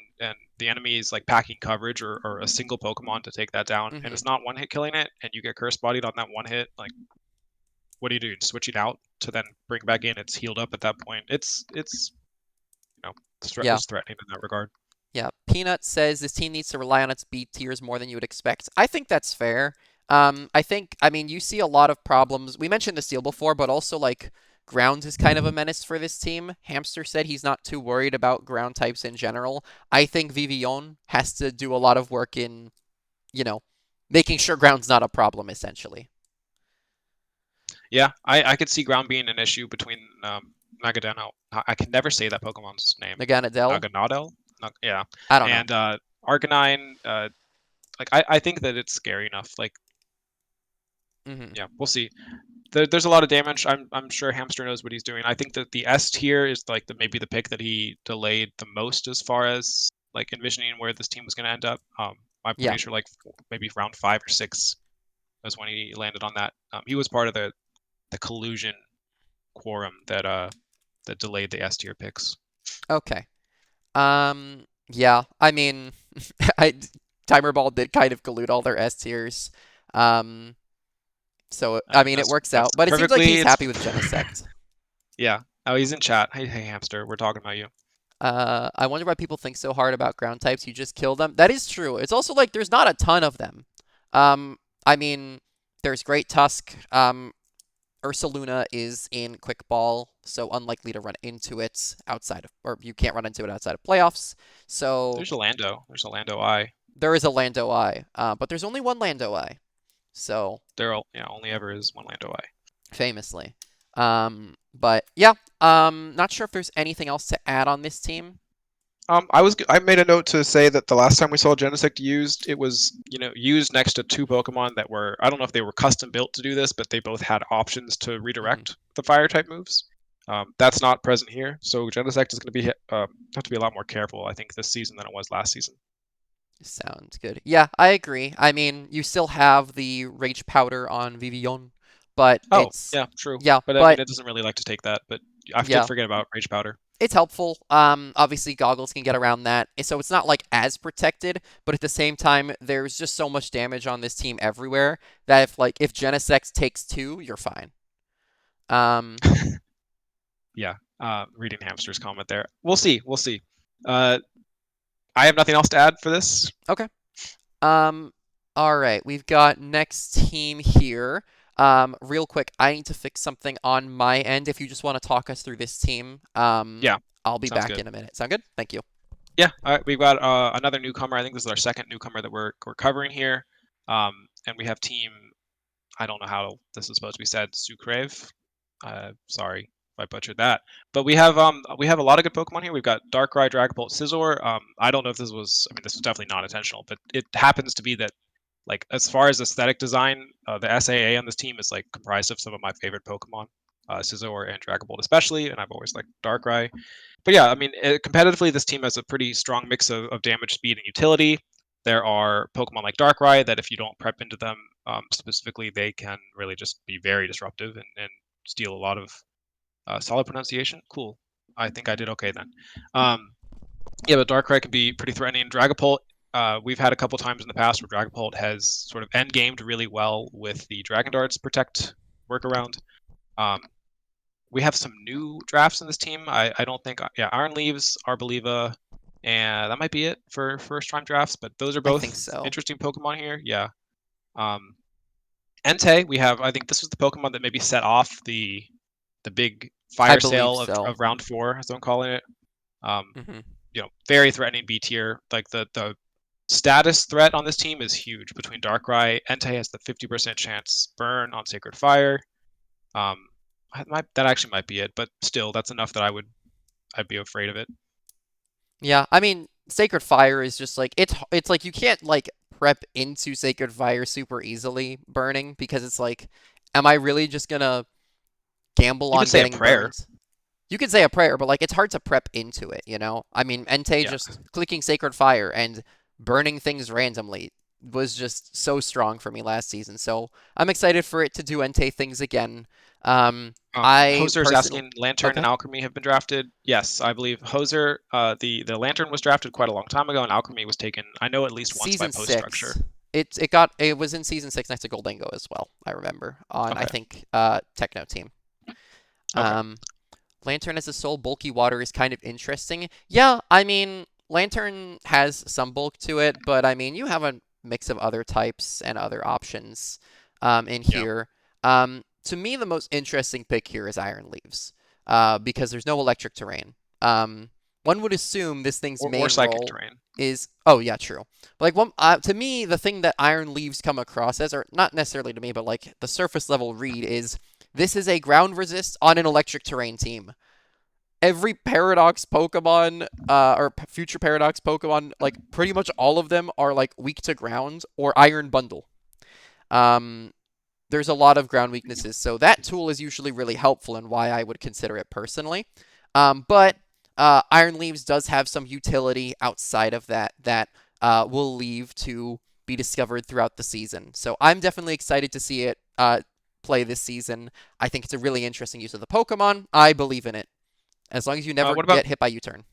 the enemy is like packing coverage or a single Pokemon to take that down, and Hmm. it's not one hit killing it, and you get Curse Bodied on that one hit, like what do you do? Switch it out to then bring back in. It's healed up at that point. It's Yeah. it's threatening in that regard. Yeah. Peanut says this team needs to rely on its B tiers more than you would expect. I think that's fair. I mean, you see a lot of problems. We mentioned the steel before, but also like ground is kind of a menace for this team. Hamster said he's not too worried about ground types in general. I think Vivian has to do a lot of work in, you know, making sure ground's not a problem, essentially. Yeah, I could see ground being an issue between Nagadeno. I can never say that Pokemon's name. Naganadel, Naganadel? Yeah. I don't know. And Arcanine, like I think that it's scary enough. Like, Hmm. yeah, we'll see. There's a lot of damage. I'm sure Hamster knows what he's doing. I think that the S tier is like maybe the pick that he delayed the most as far as like envisioning where this team was going to end up. I'm Yeah. pretty sure like maybe round 5 or 6 is when he landed on that. He was part of the collusion quorum that delayed the S tier picks. Okay. Yeah. I mean, I Timer Ball did kind of collude all their S tiers. Um, so I mean, it works That's out. But it seems like perfectly. he's It's happy with Genesect. yeah. Oh, he's in chat. Hey, Hamster, we're talking about you. I wonder why people think so hard about ground types. You just kill them. That is true. It's also like there's not a ton of them. Um, I mean, there's Great Tusk. Ursaluna is in Quick Ball, so unlikely to run into it outside of, or you can't run into it outside of playoffs. So There's a Lando. There's a Lando I. there is a Lando Eye, but there's only one Lando Eye. So There, yeah, only ever is one Lando I. famously. But yeah, not sure if there's anything else to add on this team. I made a note to say that the last time we saw Genesect used, it was used next to two Pokemon that were, I don't know if they were custom built to do this, but they both had options to Hmm. redirect the fire type moves. That's not present here, so Genesect is going to be have to be a lot more careful, I think, this season than it was last season. Sounds good. Yeah, I agree. I mean, you still have the Rage Powder on Vivillon, but Oh, it's yeah, true. yeah, But I mean, but it doesn't really like to take that. But I did yeah, forget about Rage Powder. it's helpful. Obviously goggles can get around that, so it's not like as protected, but at the same time, there's just so much damage on this team everywhere that if Genesect takes two, you're fine. Um, Yeah, reading Hamster's comment there. We'll see. We'll see. Uh, I have nothing else to add for this. okay. Um, all right, we've got next team here. Real quick, I need to fix something on my end. If you just want to talk us through this team, Yeah, I'll be sounds back good. in a minute. Sound good? Thank you. Yeah, all right, we've got another newcomer. I think this is our second newcomer that we're covering here. And we have team. I don't know how this is supposed to be said. Sucrêve. Sorry if I butchered that. But we have a lot of good Pokemon here. We've got Darkrai, Dragapult, Scizor. I don't know if this was. I mean, this was definitely not intentional, but it happens to be that like as far as aesthetic design, the SAA on this team is like comprised of some of my favorite Pokemon, Scizor and Dragapult especially, and I've always liked Darkrai. But yeah, I mean, competitively, this team has a pretty strong mix of damage, speed, and utility. There are Pokemon like Darkrai that if you don't prep into them specifically, they can really just be very disruptive and steal a lot of solid pronunciation. Cool. I think I did okay then. Um, yeah, but Darkrai can be pretty threatening. Dragapult, we've had a couple times in the past where Dragapult has sort of end gamed really well with the Dragon Darts Protect workaround. Um, we have some new drafts in this team. I don't think, yeah, Iron Leaves, Arboliva, and that might be it for first time drafts, but those are I think both so. interesting Pokemon here. Yeah. Um, Entei, we have, I think this was the Pokemon that maybe set off the big I fire believe sale so. of round four, as I'm calling it. Um, Hmm. very threatening B tier. Like the status threat on this team is huge between Darkrai. Entei has the 50% chance burn on Sacred Fire. Um, that actually might be it, but still, that's enough that I'd be afraid of it. Yeah, I mean, Sacred Fire is just like it's like you can't like prep into Sacred Fire super easily burning because it's like, am I really just gonna gamble You could on say a getting prayer. burned? You could say a prayer, but like it's hard to prep into it, you know? I mean, Entei Yeah. just clicking Sacred Fire and burning things randomly was just so strong for me last season. So I'm excited for it to do Entei things again. I Hoser's personally, asking Lantern okay, and Alchemy have been drafted. Yes, I believe Hoser, the Lantern was drafted quite a long time ago, and Alchemy was taken, I know, at least once by season post structure. 6. It was in season 6 next to Goldango as well. I remember on I Okay. think Techno Team. Okay. Um, Lantern as a soul, bulky water is kind of interesting. Yeah, I mean, Lantern has some bulk to it, but I mean, you have a mix of other types and other options in Yeah. here. To me, the most interesting pick here is Iron Leaves because there's no electric terrain. One would assume this thing's Or main Psychic role Terrain. is, oh yeah, true. Like one to me, the thing that Iron Leaves come across as, or not necessarily to me, but like the surface level read is this is a ground resist on an electric terrain team. Every Paradox Pokemon, or future Paradox Pokemon, like pretty much all of them are like weak to ground or Iron Bundle. Um, there's a lot of ground weaknesses, so that tool is usually really helpful and why I would consider it personally. But Iron Leaves does have some utility outside of that will leave to be discovered throughout the season. So I'm definitely excited to see it play this season. I think it's a really interesting use of the Pokemon. I believe in it. As long as you never What about get hit by U-turn.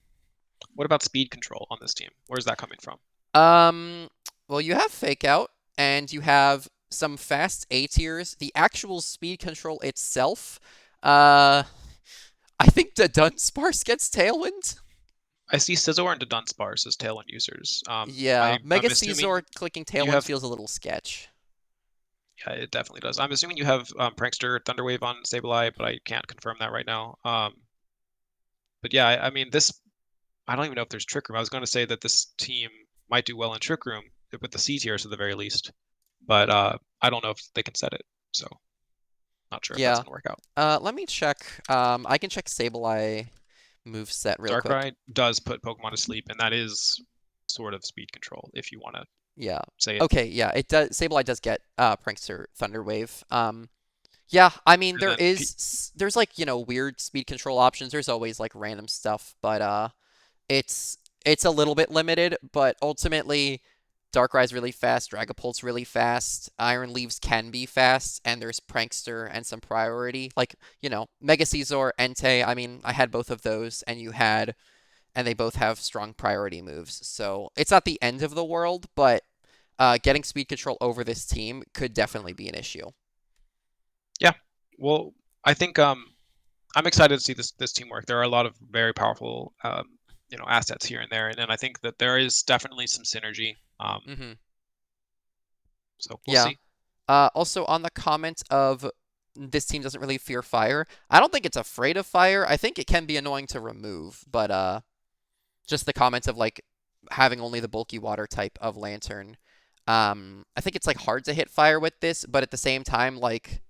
speed control on this team? Where's that coming from? Um, well, you have Fake Out, and you have some fast A tiers. The actual speed control itself, uh, I think the Dunsparce gets Tailwind. I see Scizor and Dunsparce as Tailwind users. Yeah, Mega I'm assuming Caesar clicking you Tailwind have. feels a little sketch. Yeah, it definitely does. I'm assuming you have Prankster Thunderwave on Sableye, but I can't confirm that right now. But yeah, I mean this. I don't even know if there's Trick Room. I was going to say that this team might do well in Trick Room with the C tiers at the very least, but I don't know if they can set it. So not sure if that's Yeah. going to work out. Let me check. I can check Sableye move set real quick. Darkrai does put Pokemon to sleep, and that is sort of speed control, if you want to Yeah. say it. Okay, yeah, it does. Sableye does get Prankster Thunder Wave. Yeah, I mean And then there's like, weird speed control options. There's always like random stuff, but it's a little bit limited, but ultimately Darkrai's really fast, Dragapult's really fast, Iron Leaves can be fast, and there's Prankster and some priority. Like, Mega Caesar, Entei, I mean, I had both of those, and they both have strong priority moves. So it's not the end of the world, but getting speed control over this team could definitely be an issue. yeah, well, I think I'm excited to see this team work. There are a lot of very powerful assets here and there, and then I think that there is definitely some synergy. Hmm. So we'll Yeah. see. Also, on the comment of this team doesn't really fear fire, I don't think it's afraid of fire. I think it can be annoying to remove, but just the comments of like having only the bulky water type of Lantern. I think it's like hard to hit fire with this, but at the same time, like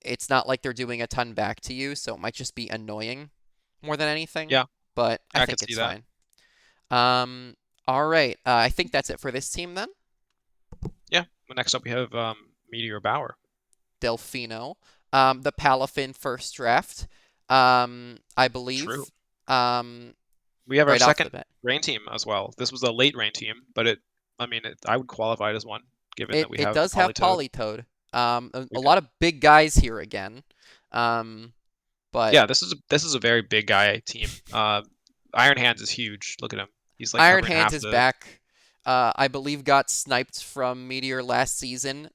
it's not like they're doing a ton back to you, so it might just be annoying more than anything. Yeah, But I I could think see it's that. fine. All right. I think that's it for this team then. Yeah. Well, next up we have Meteor Bauer. Delfino, the Palafin first draft, I True. believe, We have our right off the second bat. rain team as well. This was a late rain team, but I mean, I would qualify it as one, given It that we it have does have Politoed. Politoed. A We do. lot of big guys here again. Um, but Yeah, this is a very big guy team. Iron Hands is huge. Look at him. He's like Iron covering Hands half is the. back. I believe got sniped from Meteor last season.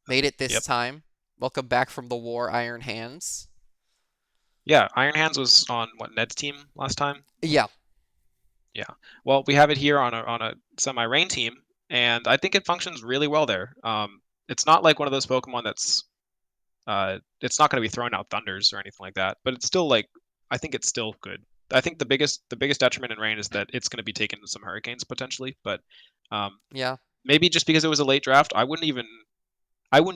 Made it this Yep. time. Welcome back from the war, Iron Hands. Yeah, Iron Hands was on what Ned's team last time. Yeah, Yeah. Well, we have it here on a semi-rain team, and I think it functions really well there. It's not like one of those Pokemon that's it's not going to be throwing out thunders or anything like that, but it's still like I think it's still good. I think the biggest detriment in rain is that it's going to be taken to some hurricanes potentially, but um, yeah. maybe just because it was a late draft, I wouldn't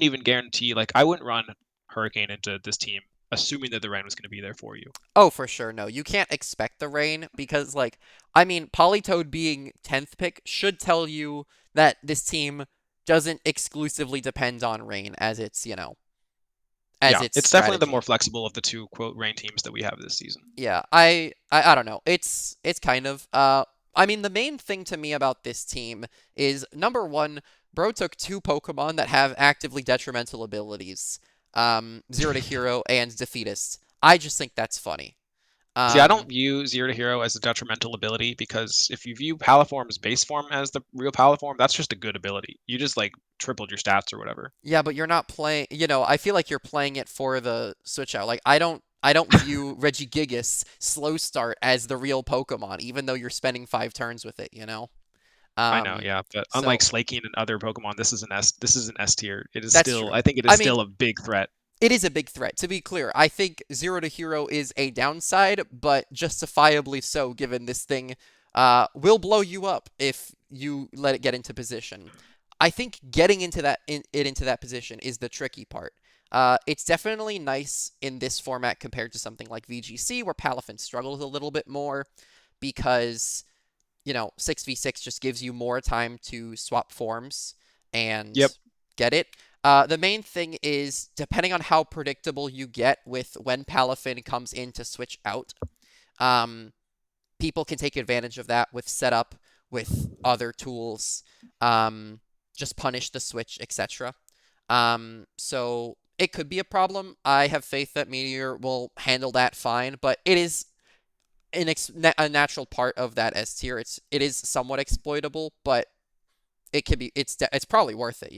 even guarantee like I wouldn't run hurricane into this team assuming that the rain was going to be there for you. Oh, for sure. No, you can't expect the rain because, like, I mean, Politoed being 10th pick should tell you that this team doesn't exclusively depend on rain as Yeah, its it's definitely the more strategy. flexible of the two quote rain teams that we have this season. Yeah, I don't know. It's kind of I mean, the main thing to me about this team is number one, Bro took two Pokemon that have actively detrimental abilities. Zero to Hero and Defeatist. I just think that's funny. See, I don't Um, view Zero to Hero as a detrimental ability because if you view Paliform's base form as the real Paliform, that's just a good ability. You just like tripled your stats or whatever. Yeah, but you're not playing, I feel like you're playing it for the switch out. Like I don't view Regigigas slow start as the real Pokemon, even though you're spending 5 turns with it. I know, Um, yeah, but unlike so Slaking and other Pokemon, this is an S tier. It is that's still, true. I think it is I mean, still a big threat. it is a big threat, to be clear. I think Zero to Hero is a downside, but justifiably so, given this thing will blow you up if you let it get into position. I think getting into that position is the tricky part. It's definitely nice in this format compared to something like VGC, where Palafin struggles a little bit more because 6v6 just gives you more time to swap forms and Yep. get it. The main thing is, depending on how predictable you get with when Palafin comes in to switch out, um, people can take advantage of that with setup, with other tools, just punish the switch, etc. So it could be a problem. I have faith that Meteor will handle that fine, but it is a natural part of that S tier. It is somewhat exploitable, but it's probably worth it.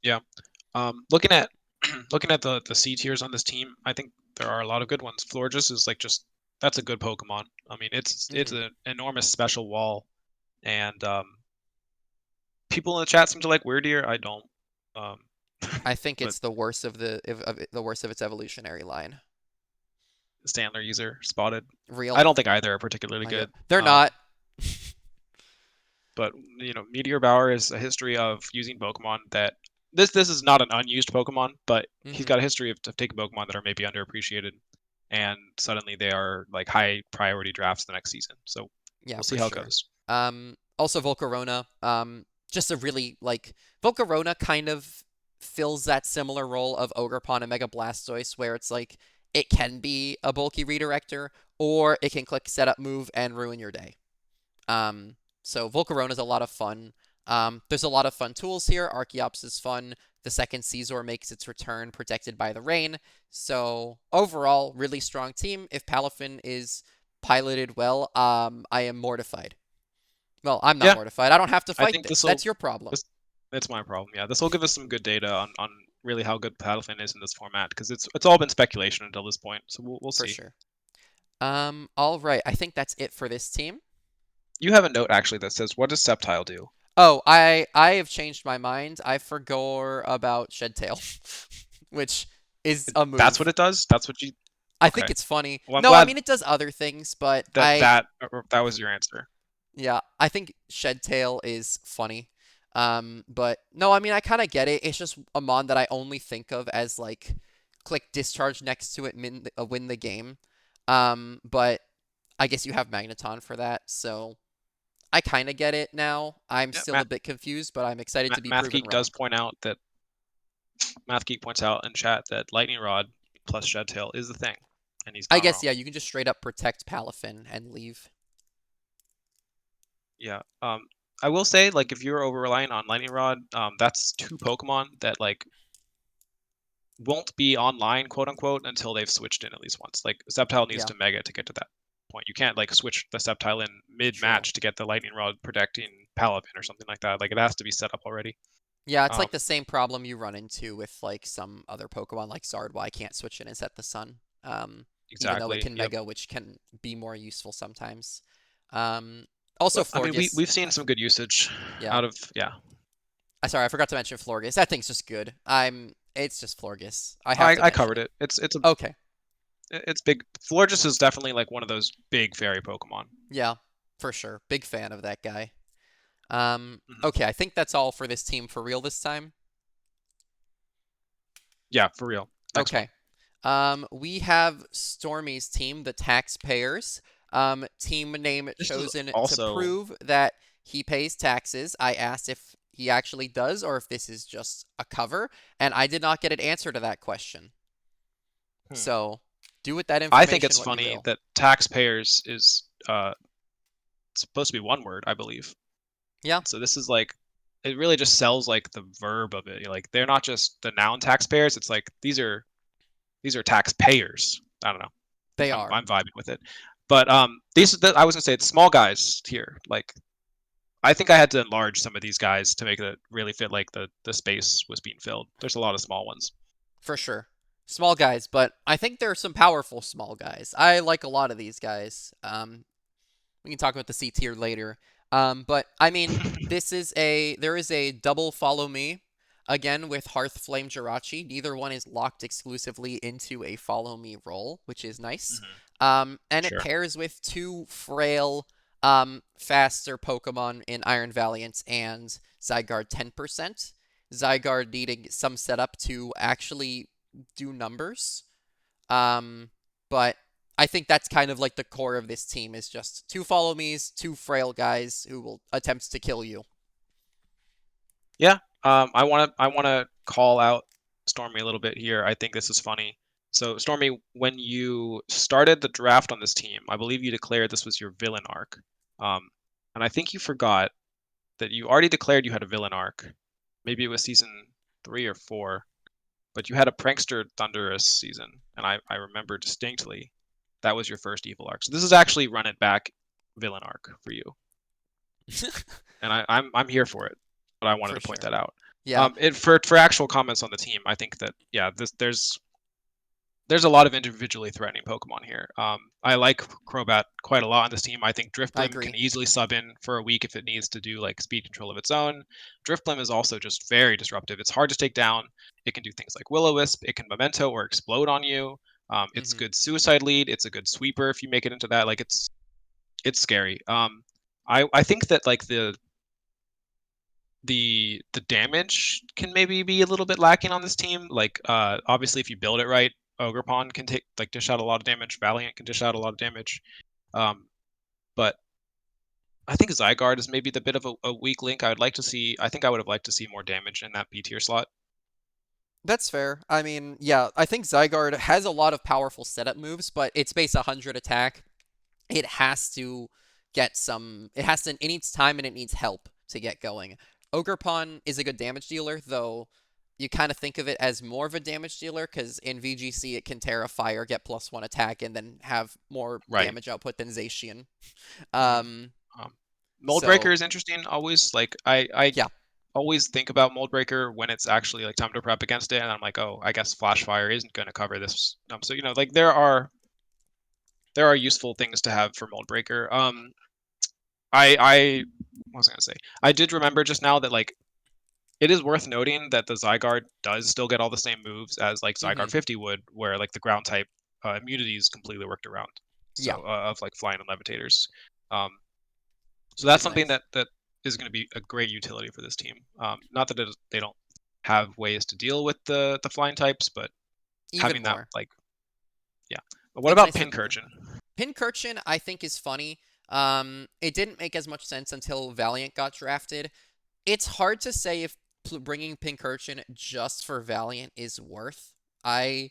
Yeah. Looking at looking at the C tiers on this team, I think there are a lot of good ones. Florges is like just that's a good Pokemon. I mean, it's Hmm. an enormous special wall, and people in the chat seem to like Weirdier. I don't. Um, I think but it's the worst of its evolutionary line. Stantler user spotted. Real. I don't think either are particularly Yeah. good. They're not. But Meteor Bauer is a history of using Pokemon that this is not an unused Pokemon, but he's Hmm. got a history of taking Pokemon that are maybe underappreciated. and suddenly they are like high priority drafts the next season. So Yeah, we'll see for how it sure. goes. Also Volcarona, just a really like Volcarona kind of fills that similar role of Ogerpon and Mega Blastoise, where it's like it can be a bulky redirector, or it can click setup move and ruin your day. So Volcarona is a lot of fun. There's a lot of fun tools here. Archeops is fun. The second Caesar makes its return protected by the rain. So overall, really strong team. If Palafin is piloted well, I am mortified. Well, I'm not Yeah, mortified. I don't have to I fight think this. That's your problem. this that's my problem. Yeah, this will give us some good data on really how good Paddlefin is in this format because it's all been speculation until this point. So we'll For see. sure. All right. I think that's it for this team. You have a note actually that says, "What does Sceptile do?" Oh, I have changed my mind. I forgot about Shedtail, which is a That's what move. it does. That's what you. I think Okay. it's funny. Well, I'm No, I glad mean it does other things, but that that was your answer. yeah, I think Shedtail is funny. But no, I mean I kind of get it. It's just a mon that I only think of as like click discharge next to it, win the game. But I guess you have Magneton for that, so I kind of get it now. I'm Yeah, still a bit confused, but I'm excited to be Math proven Geek does wrong. point out that Math Geek points out in chat that Lightning Rod plus Shed Tail is the thing, and he's I not guess wrong. yeah, you can just straight up protect Palafin and leave. Yeah. I will say, like, if you're over relying on Lightning Rod, that's two Pokemon that like won't be online, quote unquote, until they've switched in at least once. Like Sceptile needs Yeah, to Mega to get to that point. You can't like switch the Sceptile in true. mid-match to get the Lightning Rod protecting Palafin or something like that. Like it has to be set up already. Yeah, it's Um, like the same problem you run into with like some other Pokemon like Zard. Why I can't switch in and set the sun. Even though it exactly. can Yep. Mega, which can be more useful sometimes. Um, Also But I mean, Florges. we've seen some good usage Yeah. out of yeah. Sorry, I forgot to mention Florges. That thing's just good. It's just Florges. I have to I mention covered it. it. Okay. It's big. Florges is definitely like one of those big fairy Pokemon. Yeah, for sure. Big fan of that guy. Hmm. Okay, I think that's all for this team for real this time. Yeah, for real. Next one. Okay. We have Stormy's team, the taxpayers. Team name This is chosen to also prove that he pays taxes. I asked if he actually does or if this is just a cover, and I did not get an answer to that question. hmm. So do with that I think information it's what you funny will. that taxpayers is supposed to be one word, I believe. Yeah, So this is like it really just sells like the verb of it. Like they're not just the noun taxpayers. It's like these are taxpayers. I don't know. they are. I'm vibing with it. But I was gonna say it's small guys here. Like I think I had to enlarge some of these guys to make it really fit like the space was being filled. There's a lot of small ones. For sure. Small guys, but I think there are some powerful small guys. I like a lot of these guys. We can talk about the C tier later. But I mean, there is a double follow me again with Hearth Flame Jirachi. Neither one is locked exclusively into a follow me role, which is nice. Hmm. And it Sure. pairs with two frail, faster Pokemon in Iron Valiant and Zygarde 10%. Zygarde needing some setup to actually do numbers. But I think that's kind of like the core of this team is just two follow me's, two frail guys who will attempt to kill you. Yeah. I wanna call out Stormy a little bit here. I think this is funny. So Stormy, when you started the draft on this team, I believe you declared this was your villain arc. Um, and I think you forgot that you already declared you had a villain arc. Maybe it was season 3 or 4, but you had a prankster Thunderous season, and I remember distinctly that was your first evil arc. So this is actually run it back villain arc for you, and I'm here for it. But I wanted For to point sure. that out. Yeah, For actual comments on the team, I think that yeah, there's a lot of individually threatening Pokemon here. I like Crobat quite a lot on this team. I think I Drifblim can agree. easily sub in for a week if it needs to do like speed control of its own. Drifblim is also just very disruptive. It's hard to take down. It can do things like Will-O-Wisp. It can Memento or explode on you. It's Hmm. good suicide lead. It's a good sweeper if you make it into that. Like it's scary. I think that like the damage can maybe be a little bit lacking on this team. Like obviously if you build it right, Ogerpon can take like dish out a lot of damage. Valiant can dish out a lot of damage. Um, but I think Zygarde is maybe the bit of a weak link. I would like to see. I think I would have liked to see more damage in that B tier slot. That's fair. I mean, yeah, I think Zygarde has a lot of powerful setup moves, but its base 100 attack, it has to get some. It needs time and it needs help to get going. Ogerpon is a good damage dealer, though you kind of think of it as more of a damage dealer because in VGC it can Terra Fire, get +1 attack, and then have more Right. damage output than Zacian. Hmm. Um, Um, Mold Breaker so is interesting. Always like I yeah, always think about Mold Breaker when it's actually like time to prep against it, and I'm like, oh, I guess Flash Fire isn't going to cover this. So like there are useful things to have for Mold Breaker. I what was I gonna say? I did remember just now that like it is worth noting that the Zygarde does still get all the same moves as like hmm Zygarde 50 would, where like the ground type immunity is completely worked around. yeah, So of like flying and levitators. Um, so which that's is something nice. that is going to be a great utility for this team. Not that they don't have ways to deal with the flying types, but Even having that more. like yeah. But what It's about nice to have even Pincurchin? more. Pincurchin, I think, is funny. It didn't make as much sense until Valiant got drafted. It's hard to say if bringing Pincurchin just for Valiant is worth. I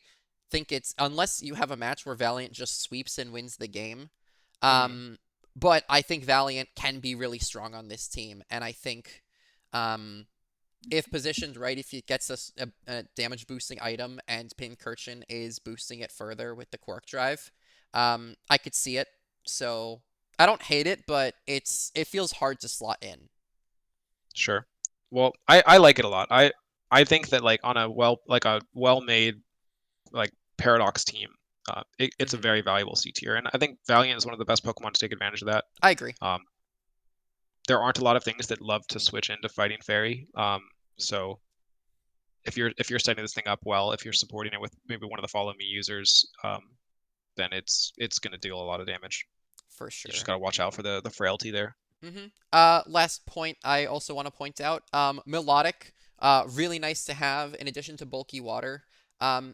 think it's unless you have a match where Valiant just sweeps and wins the game. Hmm. Um, but I think Valiant can be really strong on this team, and I think um, if positioned right, if it gets a damage boosting item and Pincurchin is boosting it further with the Quark Drive, I could see it. So I don't hate it, but it feels hard to slot in. Sure. Well, I like it a lot. I think that like on a well made like Paradox team, it's a Hmm very valuable C tier, and I think Valiant is one of the best Pokemon to take advantage of that. I agree. Um, there aren't a lot of things that love to switch into Fighting Fairy. So if you're setting this thing up well, if you're supporting it with maybe one of the Follow Me users, then it's going to deal a lot of damage. For You just sure. got to watch out for the frailty there. Last point I also want to point out, melodic, really nice to have in addition to bulky water.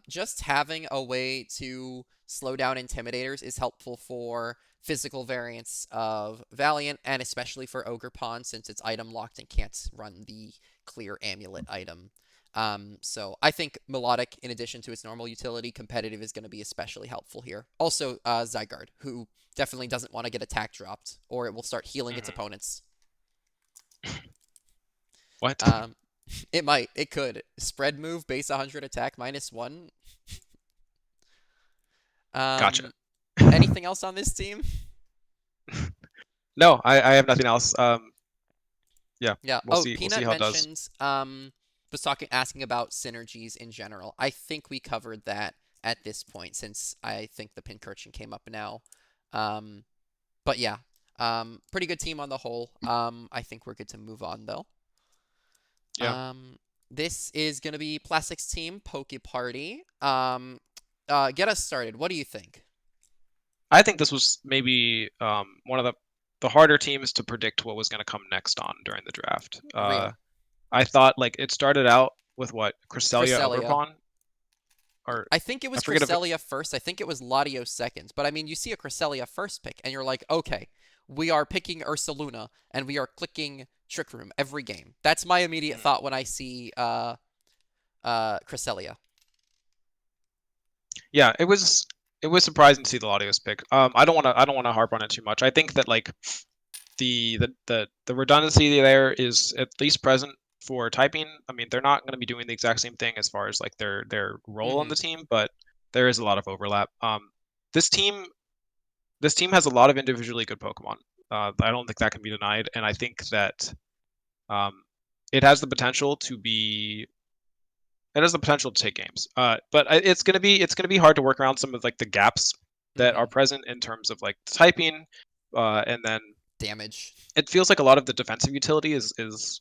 Just having a way to slow down intimidators is helpful for physical variants of Valiant and especially for Ogerpon since it's item locked and can't run the clear amulet item. So I think melodic, in addition to its normal utility, competitive is going to be especially helpful here. Also, Zygarde, who definitely doesn't want to get attack dropped, or it will start healing its Hmm. opponents. What? Um, it might. It could. Spread move, base 100 attack, -1. Gotcha. Um, anything else on this team? No, I have nothing else. Yeah, Yeah. we'll Oh, see. We'll see Peanut how it does. mentions, was asking about synergies in general. I think we covered that at this point since I think the Pincurchin came up now. Um, but yeah, pretty good team on the whole. I think we're good to move on though. Yeah, Um, this is gonna be Plastic's team, PokéParty. Get us started. What do you think? I think this was maybe one of the harder teams to predict what was going to come next on during the draft. Real. I thought like it started out with what Cresselia Cresselia. Ogerpon, or I think it I was forget if it, Cresselia first. I think it was Latios second. But I mean, you see a Cresselia first pick, and you're like, okay, we are picking Ursaluna, and we are clicking Trick Room every game. That's my immediate mm, thought when I see Cresselia. yeah, it was surprising to see the Latios pick. I don't want to harp on it too much. I think that like the redundancy there is at least present for typing. I mean, they're not going to be doing the exact same thing as far as like their role on Mm-hmm. the team, but there is a lot of overlap. This team this team has a lot of individually good Pokemon. I don't think that can be denied, and I think that um, it has the potential to be. It has the potential to take games, but it's gonna be hard to work around some of like the gaps that Mm-hmm. are present in terms of like typing, and then Damage. it feels like a lot of the defensive utility is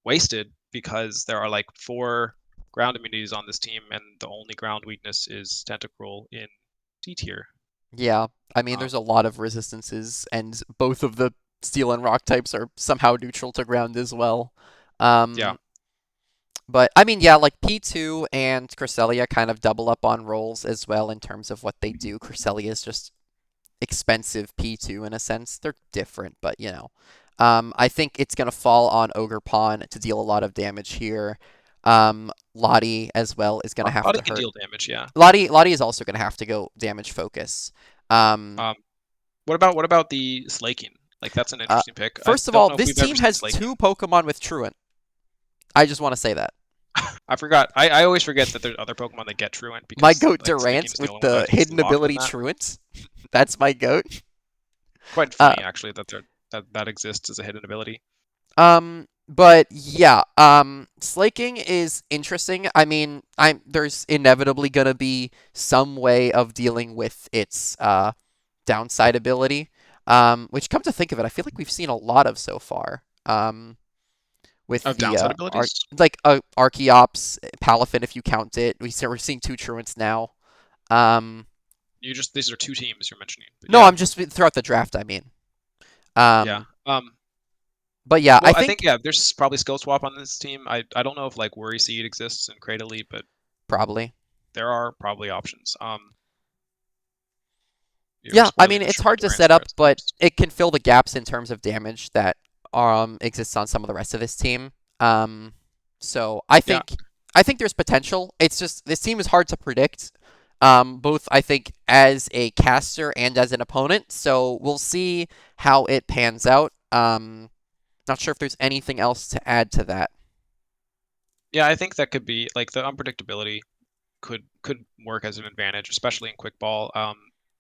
wasted because there are like four ground immunities on this team, and the only ground weakness is Tentacruel in D tier. Yeah, I mean, Um, there's a lot of resistances, and both of the steel and rock types are somehow neutral to ground as well. yeah, Um, But I mean, yeah, like P2 and Cresselia kind of double up on roles as well in terms of what they do. Cresselia is just expensive P2 in a sense. They're different, but you know. I think it's going to fall on Ogerpon to deal a lot of damage here. Lottie as well is going to have Lottie to can hurt. deal damage, yeah. Lottie is also going to have to go damage focus. Um, Um, what about the Slaking? Like that's an uh, interesting pick. I First of don't all, know if this we've ever team seen has Slaking. two Pokemon with Truant. I just want to say that. I forgot. I always forget that there's other Pokemon that get Truant My because goat like Slaking Durant is the with only one the that's hidden locked in ability that. Truant. That's my goat. Quite Uh, funny actually that exists as a hidden ability. but yeah, slaking is interesting. I mean, there's inevitably gonna be some way of dealing with its downside ability. Which come to think of it, I feel like we've seen a lot of so far. With Of the downside abilities? Archeops, Palafin, if you count it. We're seeing two truants now. Um, These are two teams you're mentioning. But no, yeah. I'm just throughout the draft. I mean, Yeah. um, but yeah, I Well, I think think yeah, there's probably skill swap on this team. I don't know if like Worry Seed exists in Cradily, but probably. there are probably options. You're Yeah, I spoiling mean the it's Truant hard to Durant set up, Steps. but it can fill the gaps in terms of damage that exists on some of the rest of this team. So Yeah. I think there's potential. It's just this team is hard to predict. Both I think as a caster and as an opponent. So we'll see how it pans out. Not sure if there's anything else to add to that. Yeah, I think that could be like the unpredictability could work as an advantage, especially in quick ball.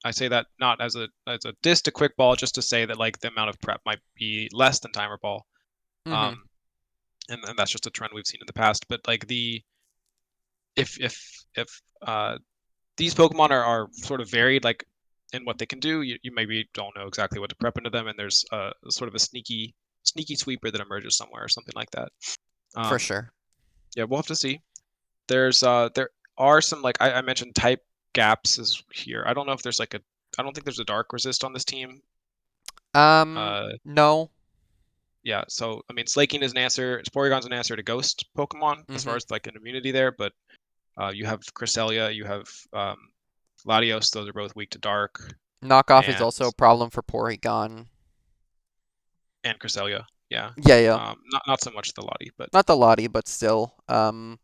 I say that not as a diss to quick ball, just to say that like the amount of prep might be less than timer ball. Mm-hmm. Um, and that's just a trend we've seen in the past. But like the if these Pokemon are sort of varied, like in what they can do, you maybe don't know exactly what to prep into them, and there's sort of a sneaky sweeper that emerges somewhere or something like that. For Um, sure. yeah, we'll have to see. There are some like I mentioned type gaps is here. I don't know if there's like a I don't think there's a dark resist on this team. No. Yeah, so I mean Slaking is an answer, Porygon's an answer to Ghost Pokemon as far Mm-hmm. as like an immunity there, but you have Cresselia, you have Latios, those are both weak to dark, Knockoff is and also a problem for Porygon. Cresselia. Yeah. Yeah, yeah. Not so much the Lottie, but Not the Lottie, but still. And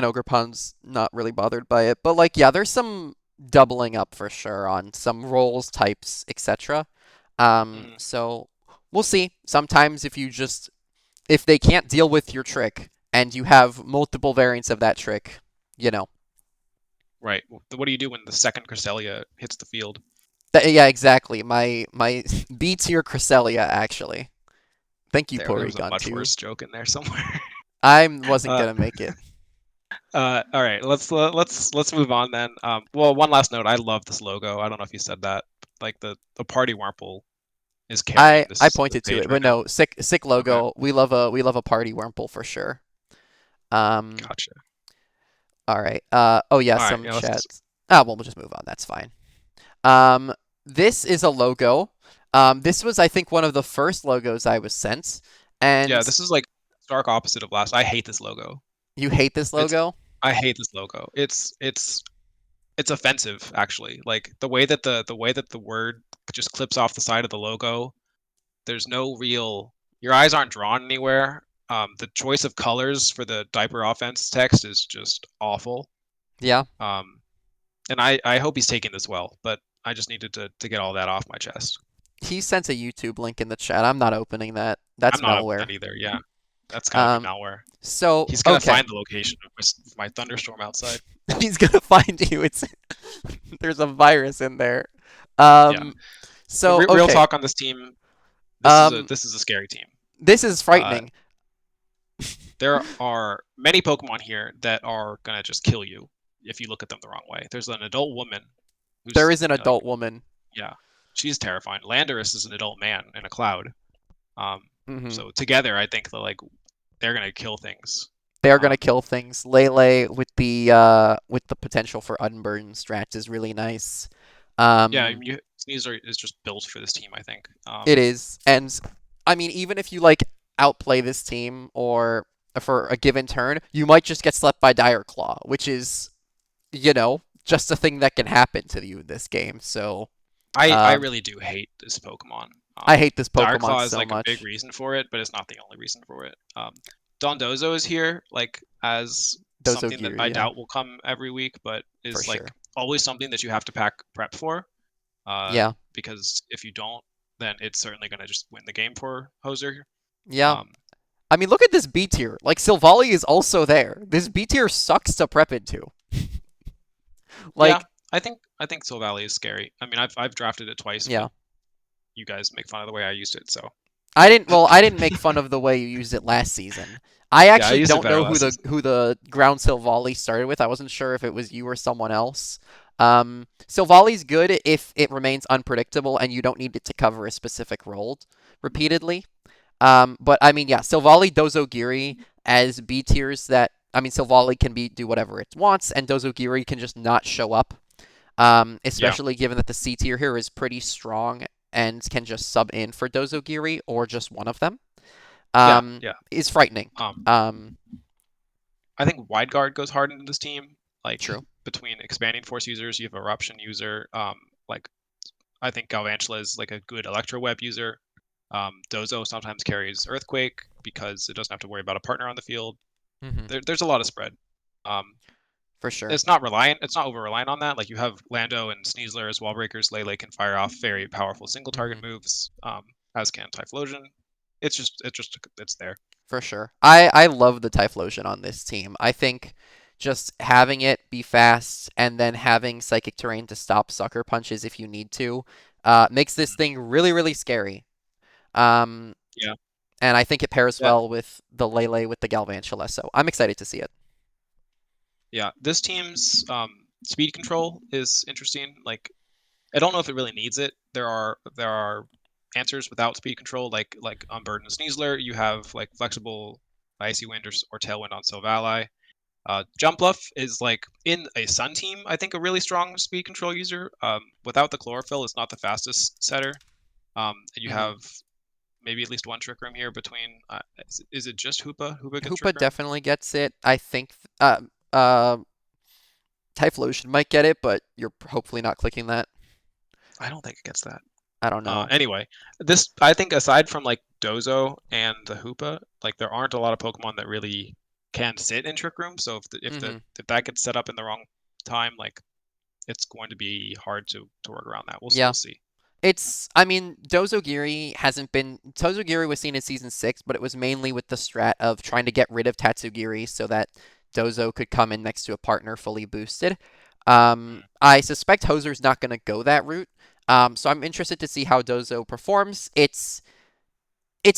Ogerpon's not really bothered by it. But like, yeah, there's some doubling up for sure on some roles, types, etc. mm, So we'll see. Sometimes if they can't deal with your trick and you have multiple variants of that trick, you know. right. What do you do when the second Cresselia hits the field? Yeah, exactly. My B tier Cresselia actually. Thank you, There was a Porygon much 2. worse joke in there somewhere. I wasn't uh, gonna make it. all right, let's move on then. Well, one last note. I love this logo. I don't know if you said that. Like the party Wurmple is carrying I this pointed to page it, right but now. no, sick Okay, logo. We love a party Wurmple for sure. Um, gotcha. all right. Oh yeah, All right, some yeah, let's. chats. Ah, well, we'll just move on. That's fine. Um, this is a logo. This was, I think, one of the first logos I was sent, Yeah, and this is like stark opposite of last. I hate this logo. you hate this It's logo? I hate this logo. It's offensive actually. Like the way that the word just clips off the side of the logo. There's no real. Your eyes aren't drawn anywhere. The choice of colors for the diaper offense text is just awful. Yeah. Um, and I hope he's taking this well, but I just needed to get all that off my chest. He sent a YouTube link in the chat. I'm not opening that. That's I'm not up with malware. that either. Yeah, that's got to be Um, malware. so He's gonna okay, find the location of my thunderstorm outside. he's gonna find you. It's there's a virus in there. Yeah, Um, but so real okay. talk on this team. Um, This is a scary team. this is Uh, frightening. there are many Pokemon here that are gonna just kill you if you look at them the wrong way. There's an adult woman There who's is an like, adult woman. yeah, she's terrifying. Landorus is an adult man in a cloud. Um, Hmm. so together, I think they're gonna kill things. They are gonna Um, kill things. Lele with the potential for unburden strat is really nice. yeah, Um, Sneasel is just built for this team, I think. it is, and I mean even if you like outplay this team or for a given turn, you might just get slept by Dire Claw, which is, just a thing that can happen to you in this game. So, I um, really do hate this Pokemon. I hate this Dire Pokemon Claw is so like a big much. reason for it, but it's not the only reason for it. Dondozo is here, like as something that Dozogiri, I yeah, doubt will come every week, but for is like sure. always something that you have to pack prep for. Yeah, Because if you don't, then it's certainly going to just win the game for Hoser. yeah. Um, I mean, look at this B tier. Like, Silvally is also there. This B tier sucks to prep into. yeah, Like, I think Soul Valley is scary. I mean, I've drafted it twice, but yeah. you guys make fun of the way I used it, so I didn't make fun of the way you used it last season. I yeah, I actually used it don't better know last season. who the ground Silvally started with. I wasn't sure if it was you or someone else. Silvally's good if it remains unpredictable and you don't need it to cover a specific role repeatedly. But I mean, yeah, Silvally, Dozogiri as B tiers that I mean, Silvally can do whatever it wants, and Dozogiri can just not show up. Yeah, Especially given that the C tier here is pretty strong and can just sub in for Dozogiri or just one of them. yeah, yeah. Is frightening. Um, Um, I think Wide Guard goes hard into this team. Like True. between expanding force users, you have Eruption user. Like I think Galvantula is like a good Electro Web user. Dozo sometimes carries Earthquake because it doesn't have to worry about a partner on the field. hmm There's a lot of spread. Um, For sure. it's not reliant. It's not over reliant on that. Like you have Lando and Sneasler as wall breakers. Lele can fire off very powerful single target hmm moves. As can Typhlosion. It's there. For sure. I love the Typhlosion on this team. I think just having it be fast and then having Psychic Terrain to stop Sucker Punches if you need to makes this thing really, really scary. Um, Yeah, and I think it pairs yeah, well with the Lele with the Galvantula, so I'm excited to see it. yeah. This team's speed control is interesting. Like I don't know if it really needs it. There are answers without speed control, like on Bird and Sneasler. You have like flexible Icy Wind or Tailwind on Silvally. Jump Bluff is like in a Sun team, I think a really strong speed control user. Without the chlorophyll, it's not the fastest setter. You hmm have maybe at least one trick room here between. Is it just Hoopa? Hoopa gets trick Hoopa room. definitely gets it. I think uh, Typhlosion might get it, but you're hopefully not clicking that. I don't think it gets that. I don't know. Anyway, this I think aside from like Dozo and the Hoopa, like there aren't a lot of Pokemon that really can sit in Trick Room. So hmm if that gets set up in the wrong time, like it's going to be hard to work around that. Yeah. We'll see. I mean, Dozogiri was seen in season 6, but it was mainly with the strat of trying to get rid of Tatsugiri so that Dozo could come in next to a partner fully boosted. Mm, I suspect Hoser's not going to go that route. So I'm interested to see how Dozo performs. It's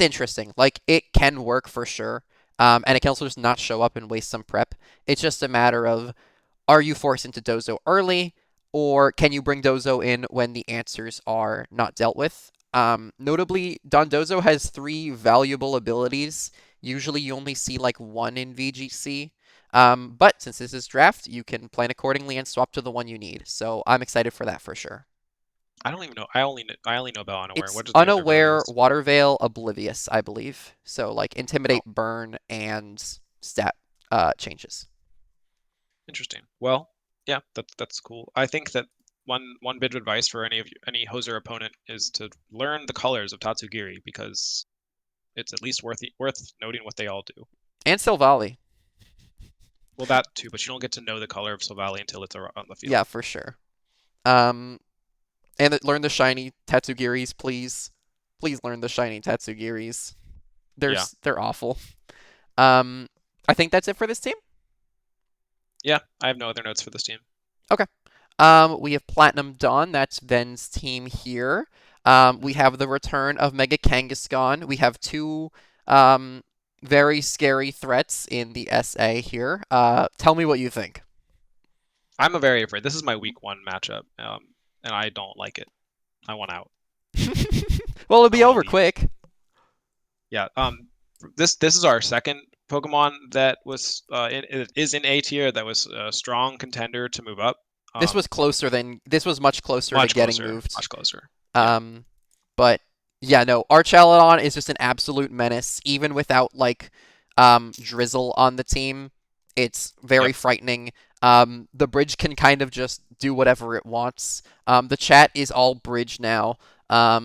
interesting. Like, it can work for sure. And it can also just not show up and waste some prep. It's just a matter of, are you forced into Dozo early, or can you bring Dozo in when the answers are not dealt with? Notably, Dondozo has 3 valuable abilities. Usually you only see like one in VGC. But since this is draft, you can plan accordingly and swap to the one you need. So I'm excited for that for sure. I don't even know. I only know about Unaware. It's What are the other Unaware, abilities? Water Veil, Oblivious, I believe. So like Oh, Intimidate, Burn, and stat changes. interesting. Well, yeah, that's cool. I think that one bit of advice for any Hoser opponent is to learn the colors of Tatsugiri because it's at least worth noting what they all do. And Silvally. Well, that too, but you don't get to know the color of Silvally until it's on the field. Yeah, for sure. Um, and learn the shiny Tatsugiris, please. Please learn the shiny Tatsugiris. Yeah, They're awful. Um, I think that's it for this team. yeah. I have no other notes for this team. Okay. We have Platinum Dawn. That's Ven's team here. We have the return of Mega Kangaskhan. We have two um very scary threats in the SA here. Tell me what you think. I'm a very afraid. This is my week 1 matchup, and I don't like it. I want out. Well, it'll I be want to over leave. quick. Yeah. This is our second Pokemon that was it is in A tier that was a strong contender to move up. Um, This was much closer to much getting closer, moved. much closer. Yeah. But yeah, no, Archaludon is just an absolute menace, even without like Drizzle on the team. It's very Yep. frightening. The bridge can kind of just do whatever it wants. The chat is all bridge now.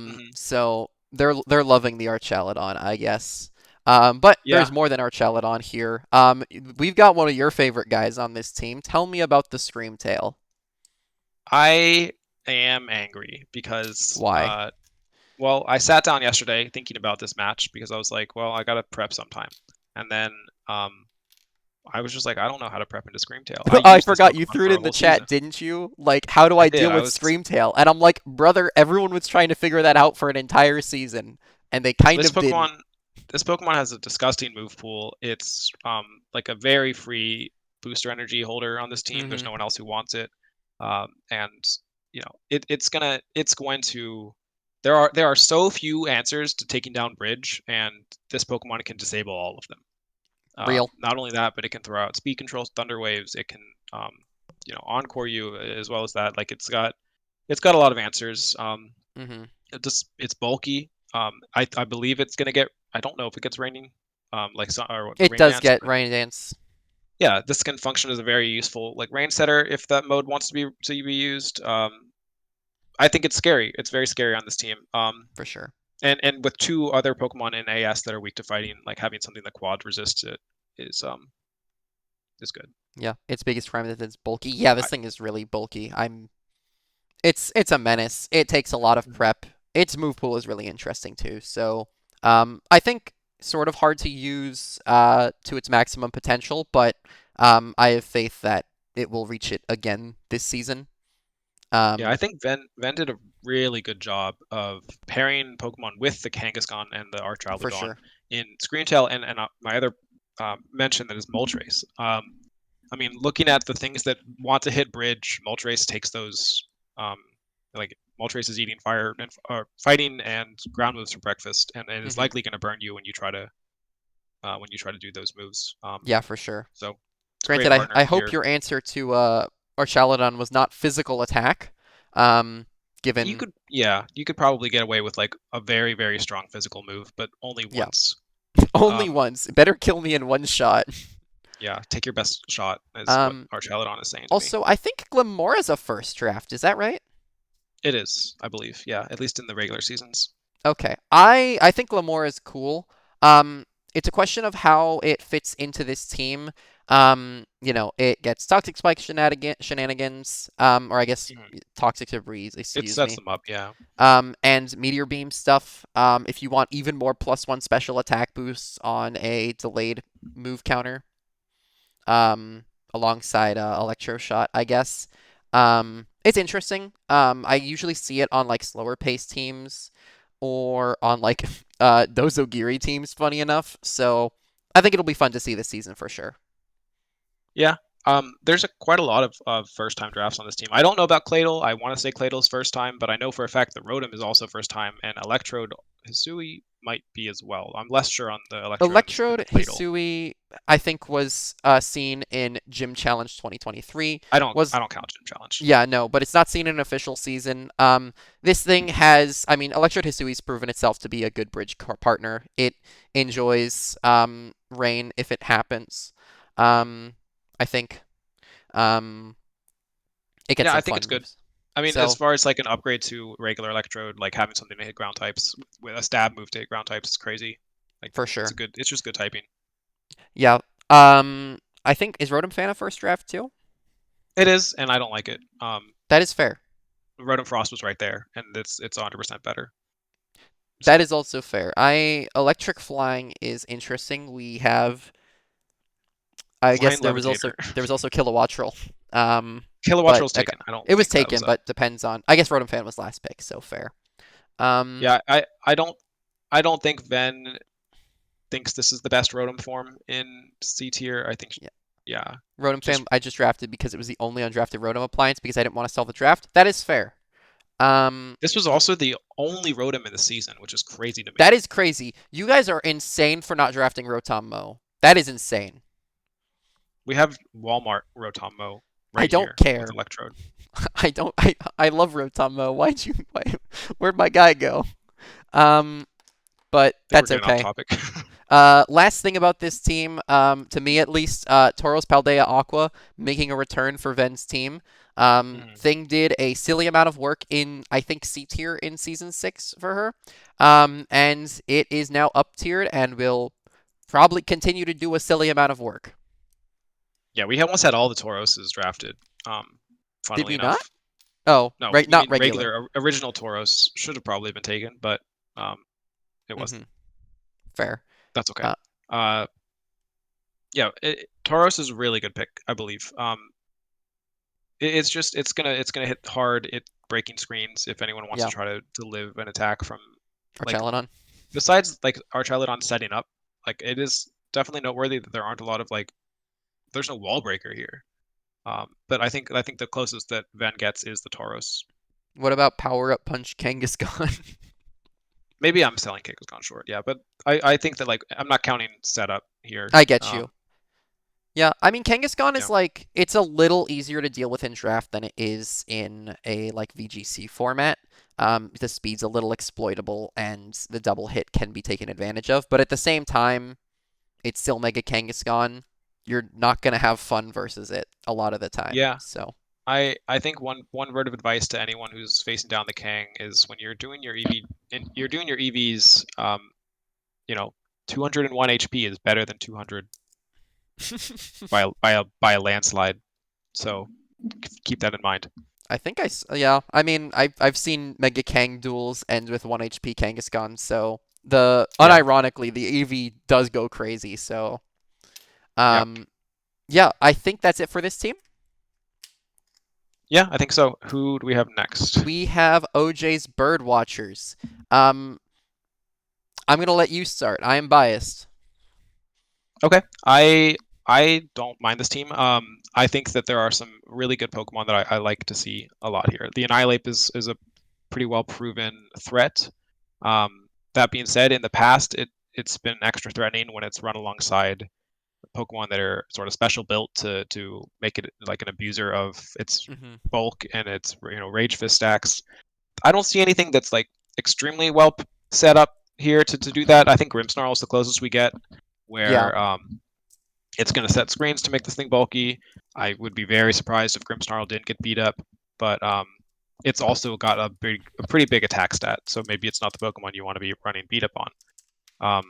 Hmm. So they're loving the Archaludon, I guess. But Yeah, there's more than Archaludon here. We've got one of your favorite guys on this team. Tell me about the Screamtail. I am angry because Why? well, I sat down yesterday thinking about this match because I was like, well, I gotta prep sometime. And then I was just like, I don't know how to prep into Screamtail. I I used this forgot you Pokemon threw it for a in the whole season. chat, didn't you? Like, how do I I did. deal I with was Screamtail? And I'm like, brother, everyone was trying to figure that out for an entire season, and they kind this of didn't. Pokemon this Pokemon has a disgusting move pool. It's like a very free booster energy holder on this team. There's Hmm. no one else who wants it. And it's going to there are so few answers to taking down Bridge, and this Pokemon can disable all of them. Real. Not only that, but it can throw out speed controls, thunder waves. It can, encore you as well as that. Like it's got a lot of answers. Hmm. It's bulky. I believe it's gonna get. I don't know if it gets raining, or the It rain does dance, get but Rain Dance, yeah, this can function as a very useful like rain setter if that mode wants to be used. I think it's scary. It's very scary on this team. for sure. And with two other Pokemon in AS that are weak to fighting, like having something that quad resists it is good. Yeah, its biggest crime is it's bulky. Yeah, I, this thing is really bulky. It's a menace. It takes a lot of prep. Its move pool is really interesting too. So, I think sort of hard to use to its maximum potential, but I have faith that it will reach it again this season. yeah, I Um, think Ven did a really good job of pairing Pokemon with the Kangaskhan and the for Archaludon sure. in Screamtail, and my other mention that is Moltres. I mean, looking at the things that want to hit Bridge, Moltres takes those. Um, like Moltres is eating fire and fighting and ground moves for breakfast, and is Hmm. likely going to burn you when you try to do those moves. Yeah, for sure. So it's a Granted, great partner I hope here. your answer to Archaludon was not physical attack. You Given could, yeah, you could probably get away with like a very, very strong physical move, but only yeah, once. only Um, once. Better kill me in one shot. yeah, take your best shot is what Um, Archaludon is saying to me. Also, I think Glimmora's a first draft. Is that right? It is, I believe. Yeah, at least in the regular seasons. Okay. I think Lamore is cool. It's a question of how it fits into this team. It gets Toxic Spike shenanigans, or I guess Mhm. Toxic Debris, It excuse sets me. them up. Yeah. And Meteor Beam stuff. If you want even more +1 special attack boosts on a delayed move counter, um, alongside Electro Shot, I guess. It's interesting. I usually see it on like slower paced teams or on like Dozogiri teams, funny enough. So I think it'll be fun to see this season for sure. Yeah. There's quite a lot of first time drafts on this team. I don't know about Claydol. I want to say Claydol's first time, but I know for a fact that Rotom is also first time, and Electrode Hisui might be as well. I'm less sure on the Electrode and Electrode the Claydol. Hisui, I think, was seen in Gym Challenge 2023. I don't Was I don't count Gym Challenge. Yeah, no, but it's not seen in an official season. This thing has, I mean, Electrode Hisui's proven itself to be a good bridge partner. It enjoys rain if it happens. I think um, it gets Yeah, I some think fun it's good. moves. I mean, as So far as like an upgrade to regular Electrode, like having something to hit ground types with a stab move to hit ground types is crazy. Like for it's sure, a good, it's just good typing. yeah. I think is Rotom Fan a first draft too? It is, and I don't like it. That is fair. Rotom Frost was right there, and it's 100% better. That So is also fair. I Electric Flying is interesting. We have I guess Flying there was also Levitator, Kilowattrel. But Kilowattrel's taken. I don't it was think that was taken, a. but depends on. I guess Rotom Fan was last pick, so fair. Um, Yeah, I don't think Ven thinks this is the best Rotom form in C tier. I think, yeah, yeah, Rotom just Fan I just drafted because it was the only undrafted Rotom appliance because I didn't want to sell the draft. That is fair. Um, this was also the only Rotom in the season, which is crazy to me. that is crazy. You guys are insane for not drafting Rotom Mo. That is insane. We have Walmart Rotom I right don't here with care. Electrode. I don't. I love Rotom Mo. Why'd you? Where'd my guy go? Um, but I think we're that's getting off okay. topic. Last thing about this team, to me at least, Tauros Paldea Aqua making a return for Ven's team. Mhm. Thing did a silly amount of work in, I think, C tier in season 6 for her. And it is now up tiered and will probably continue to do a silly amount of work. Yeah, we almost had all the Tauroses drafted. Did Funnily we not? enough, Oh, no, right, I not mean regular. regular original Tauros should have probably been taken, but it Mm-hmm. wasn't. Fair. That's okay. Uh, Uh, yeah, Tauros is a really good pick, I believe. It's gonna hit hard at breaking screens if anyone wants to yeah. try to live an attack from Or like Chaladon. besides like Archelodon setting up. Like it is definitely noteworthy that there aren't a lot of like there's no wall breaker here. But I think the closest that Van gets is the Tauros. What about Power Up Punch Kangaskhan? Maybe I'm selling Kick has gone short, yeah, but I think that like I'm not counting setup here. I get you. Yeah, I mean Kangaskhan Yeah, is like it's a little easier to deal with in draft than it is in a like VGC format. The speed's a little exploitable and the double hit can be taken advantage of, but at the same time, it's still Mega Kangaskhan. You're not gonna have fun versus it a lot of the time. yeah. So, I think one word of advice to anyone who's facing down the Kang is when you're doing your EV and you're doing your EVs, you know, 201 HP is better than 200 by a landslide. So keep that in mind. I think yeah. I mean, I've seen Mega Kang duels end with 1 HP Kangaskhan, so the Yeah, unironically the EV does go crazy. So, yeah, um, yeah, I think that's it for this team. yeah. I think so. Who do we have next? We have OJ's Bird Watchers. Um, I'm gonna let you start. I am biased. Okay, I don't mind this team. I think that there are some really good Pokemon that I like to see a lot here. The Annihilate is a pretty well proven threat. That being said, in the past, it's been extra threatening when it's run alongside Pokemon that are sort of special built to make it like an abuser of its Hmm. bulk and its Rage Fist stacks. I don't see anything that's like extremely well set up here to do that. I think Grimmsnarl is the closest we get, Yeah. where it's going to set screens to make this thing bulky. I would be very surprised if Grimmsnarl didn't get beat up, but it's also got a pretty big attack stat, so maybe it's not the Pokemon you want to be running beat up on.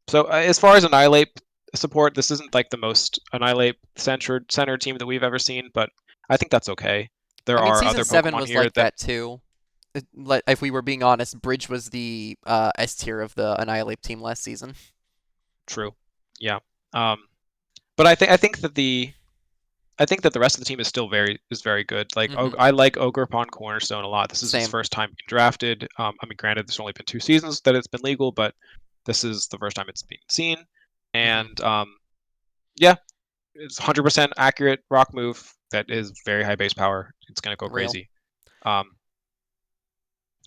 So as far as Annihilate support, this isn't like the most Annihilate center team that we've ever seen, but I think that's okay. There I mean, are season other 7 Pokemon was here like that that too. If we were being honest, Bridge was the S tier of the Annihilate team last season. true, yeah. Um, but I think that the rest of the team is still very good. Like Hmm. I like Ogerpon Cornerstone a lot. This is his Same. first time being drafted. I mean, granted, there's only been 2 seasons that it's been legal, but this is the first time it's been seen. Hmm. And yeah, it's 100% accurate rock move that is very high base power. It's gonna go Real. crazy. Um,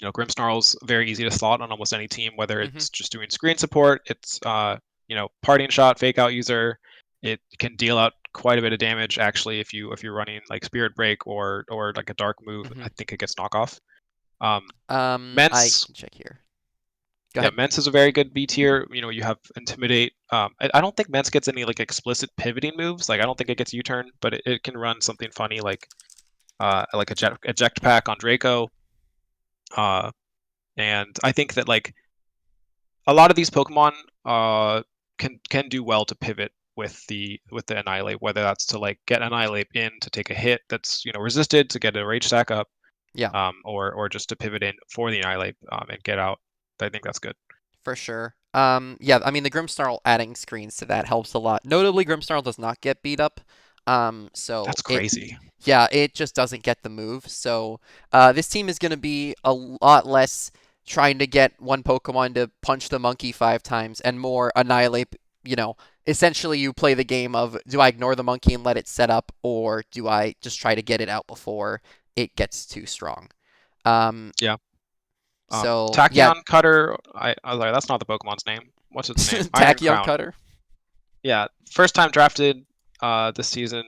Grimmsnarl's very easy to slot on almost any team, whether Hmm. it's just doing screen support, it's parting shot, fake out user. It can deal out quite a bit of damage actually if you're running like Spirit Break or like a dark move. Hmm. I think it gets knockoff. Um, I Mence, can check here. Go yeah, ahead. Mence is a very good B tier. You have Intimidate. I don't think Mence gets any like explicit pivoting moves. Like I don't think it gets U-turn, but it can run something funny like eject pack on Draco. Uh, and I think that like a lot of these Pokemon can do well to pivot with the Annihilate, whether that's to like get Annihilate in to take a hit that's resisted to get a Rage stack up, Yeah, or just to pivot in for the Annihilate and get out. I think that's good. for sure. Yeah, I mean the Grimmsnarl adding screens to that helps a lot. Notably, Grimmsnarl does not get beat up. So That's it crazy. Yeah, it just doesn't get the move. So, this team is going to be a lot less trying to get one Pokemon to punch the monkey 5 times and more annihilate. You know, essentially, you play the game of do I ignore the monkey and let it set up, or do I just try to get it out before it gets too strong? Um, Yeah. yeah, Tachyon Cutter. I was like, that's not the Pokemon's name. What's its name? Iron Tachyon Crown. Cutter. Yeah. First time drafted this season.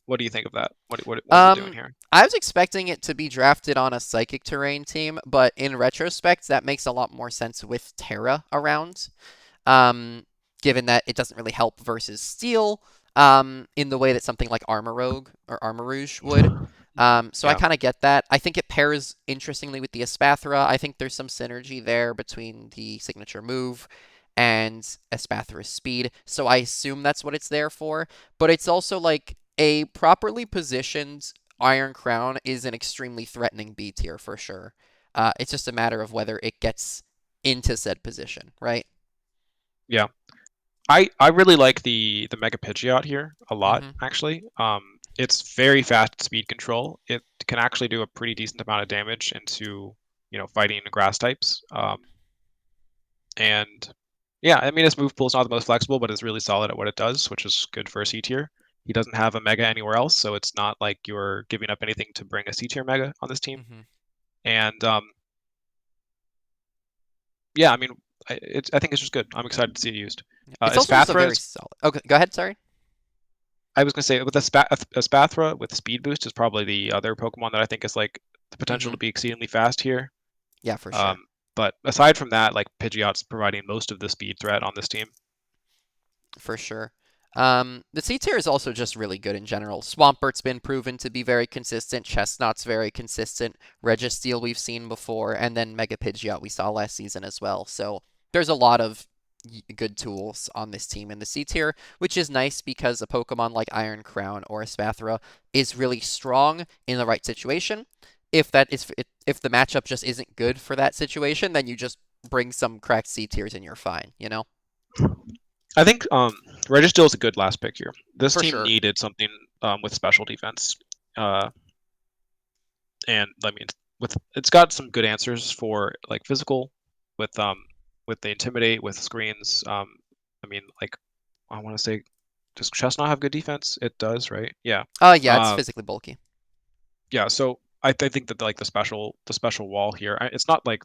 What do you think of that? What is it doing Um, here? I was expecting it to be drafted on a psychic terrain team, but in retrospect, that makes a lot more sense with Terra around. um, given that it doesn't really help versus Steel in the way that something like Armor Rogue or Armor Rouge would. So I Yeah. kind of get that. I think it pairs interestingly with the Espathra. I think there's some synergy there between the signature move and Espathra's speed. So I assume that's what it's there for. But it's also like a properly positioned Iron Crown is an extremely threatening B tier for sure. It's just a matter of whether it gets into said position, right? Yeah. I really like the Mega Pidgeot here a lot, Mm-hmm. actually. It's very fast speed control. It can actually do a pretty decent amount of damage into, fighting grass types. And yeah, I mean, his move pool is not the most flexible, but it's really solid at what it does, which is good for a C tier. He doesn't have a Mega anywhere else, so it's not like you're giving up anything to bring a C tier Mega on this team. Mm-hmm. And yeah, I mean, I think it's just good. I'm excited to see it used. It's also just a Espathra very is solid. Okay, go ahead. Sorry. I was gonna say with Espathra with Speed Boost is probably the other Pokemon that I think is like the potential Mm-hmm. to be exceedingly fast here. Yeah, for Um, sure. but aside from that, like Pidgeot's providing most of the speed threat on this team. For sure. The C tier is also just really good in general. Swampert's been proven to be very consistent. Chestnut's very consistent. Registeel we've seen before, and then Mega Pidgeot we saw last season as well. So there's a lot of good tools on this team in the C tier, which is nice because a Pokemon like Iron Crown or Espathra is really strong in the right situation. If the matchup just isn't good for that situation, then you just bring some cracked C tiers and you're fine, you know? I think Registeel is a good last pick here. This For team sure. needed something with special defense, uh, and I mean, it's got some good answers for like physical, with the intimidate with screens. I mean, like I want to say, does Chestnut have good defense? It does, right? Yeah. Yeah, it's Uh, physically bulky. yeah. So I think that like the special wall here, it's not like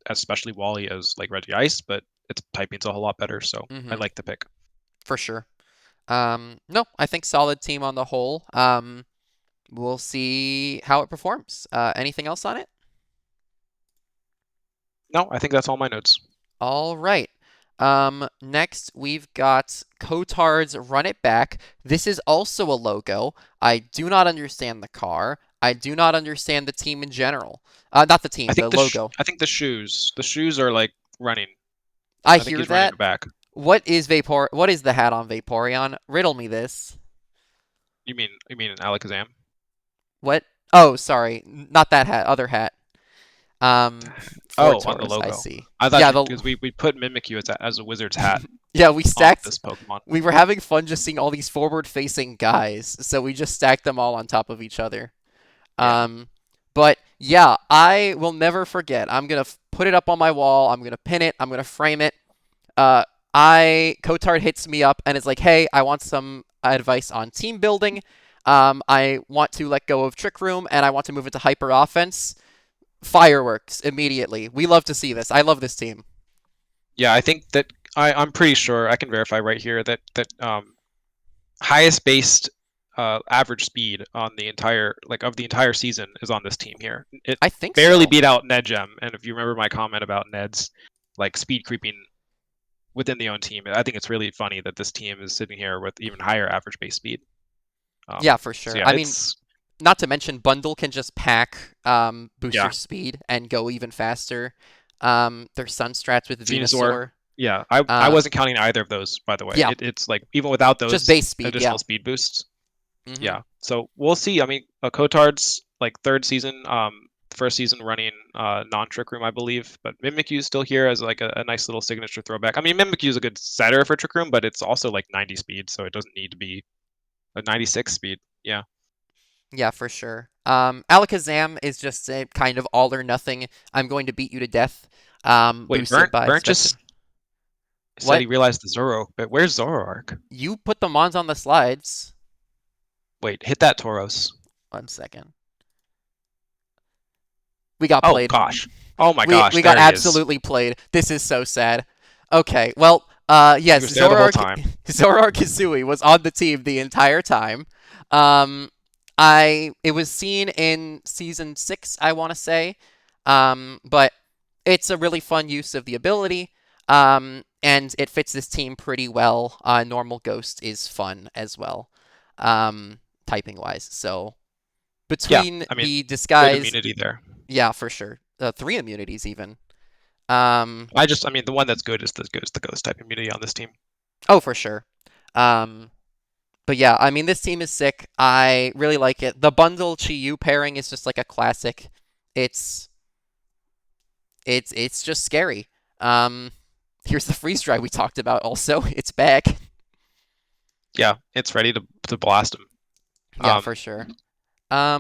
as specially wally as like Reggie Ice, but its typing's a whole lot better. So I Mm-hmm. like the pick. For sure. No, I think solid team on the whole. We'll see how it performs. Anything else on it? No, I think that's all my notes. All right. Next we've got Kotard's Run It Back. This is also a logo. I do not understand the car. I do not understand the team in general. Not the I team, the think logo. I think the shoes are like running. I I think hear he's running that. it back. What is the hat on Vaporeon? Riddle me this. You mean Alakazam? What? Oh, sorry. Not that hat, other hat. Oh, on the Fortors, I logo. see. I thought Yeah, you the because we put Mimikyu as a wizard's hat yeah, we on stacked this Pokemon. we were having fun just seeing all these forward-facing guys, so we just stacked them all on top of each other. Yeah. Um, but yeah, I will never forget. I'm gonna put it up on my wall. I'm gonna pin it. I'm gonna frame it. Uh, I Kotard hits me up and is like, "Hey, I want some advice on team building. I want to let go of Trick Room and I want to move into hyper offense. Fireworks immediately. We love to see this. I love this team. Yeah, I think that I'm pretty sure I can verify right here that highest based average speed on the entire season is on this team here. It I think barely so. beat out Nedgem, and if you remember my comment about Ned's like speed creeping within the own team, I think it's really funny that this team is sitting here with even higher average base speed. Um, Yeah, for so sure. yeah, I mean, it's not to mention Bundle can just pack booster yeah, speed and go even faster. There's Sunstrats with Venusaur. Venusaur. Yeah, I Uh, wasn't counting either of those, by the way. yeah, It's like even without just those base speed. Yeah. additional speed boosts, hmm yeah. So we'll see. I mean, Kotard's like third season, first season running non-Trick Room, I believe, but Mimikyu's still here as like a nice little signature throwback. I mean, Mimikyu's a good setter for Trick Room, but it's also like 90 speed, so it doesn't need to be a 96 speed. Yeah. Yeah, for sure. Alakazam is just a kind of all or nothing. I'm going to beat you to death. Wait, Boosted by Burnt Spectrum. just said What? he realized the Zoro, but where's Zoroark? You put the Mons on the slides. Wait, hit that Tauros. 1 second. We got Oh played. gosh. Oh my We gosh, got there he is. absolutely played. This is so sad. Okay, well, He yes, was there the whole time. Zoroark Kazooie was on the team the entire time. Um, it was seen in season 6, I want to say. But it's a really fun use of the ability. and it fits this team pretty well. Normal Ghost is fun as well, typing wise. So Yeah, between I mean, the good disguise, immunity there. yeah, for sure. Three immunities even. I mean, the one that's good is the ghost type immunity on this team. Oh, for sure. Um, but yeah, I mean, this team is sick. I really like it. The bundle Chi-Yu pairing is just like a classic. It's it's just scary. Um, here's the freeze dry we talked about. Also, it's back. Yeah, it's ready to blast him. Yeah, Um, for sure.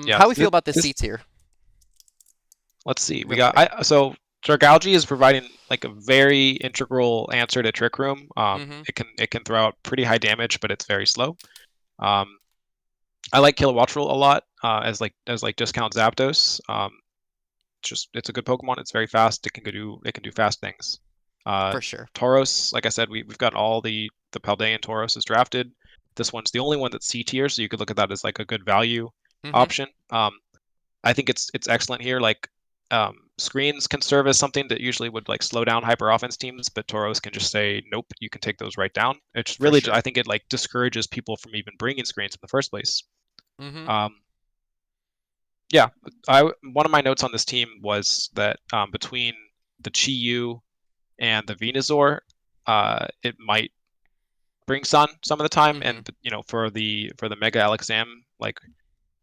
yeah, How we feel about this this C tier? let's see. We Real got quick. so Dragalge is providing like a very integral answer to Trick Room. Mm-hmm. It can throw out pretty high damage, but it's very slow. Um, I like Kilowattrel a lot as like discount Zapdos. It's a good Pokemon. It's very fast. It can do fast things. Uh, For sure. Tauros, like I said, we've got all the Paldean Tauros is drafted. This one's the only one that's C tier, so you could look at that as like a good value Mm-hmm. option. I think it's excellent here. Like screens can serve as something that usually would like slow down hyper offense teams, but Tauros can just say nope. You can take those right down. It's For really sure. I think it like discourages people from even bringing screens in the first place. Mm-hmm. Um, yeah, one of my notes on this team was that between the Chi-Yu and the Venusaur, it might bring Sun some of the time, Mm-hmm. and for the Mega Alexam, like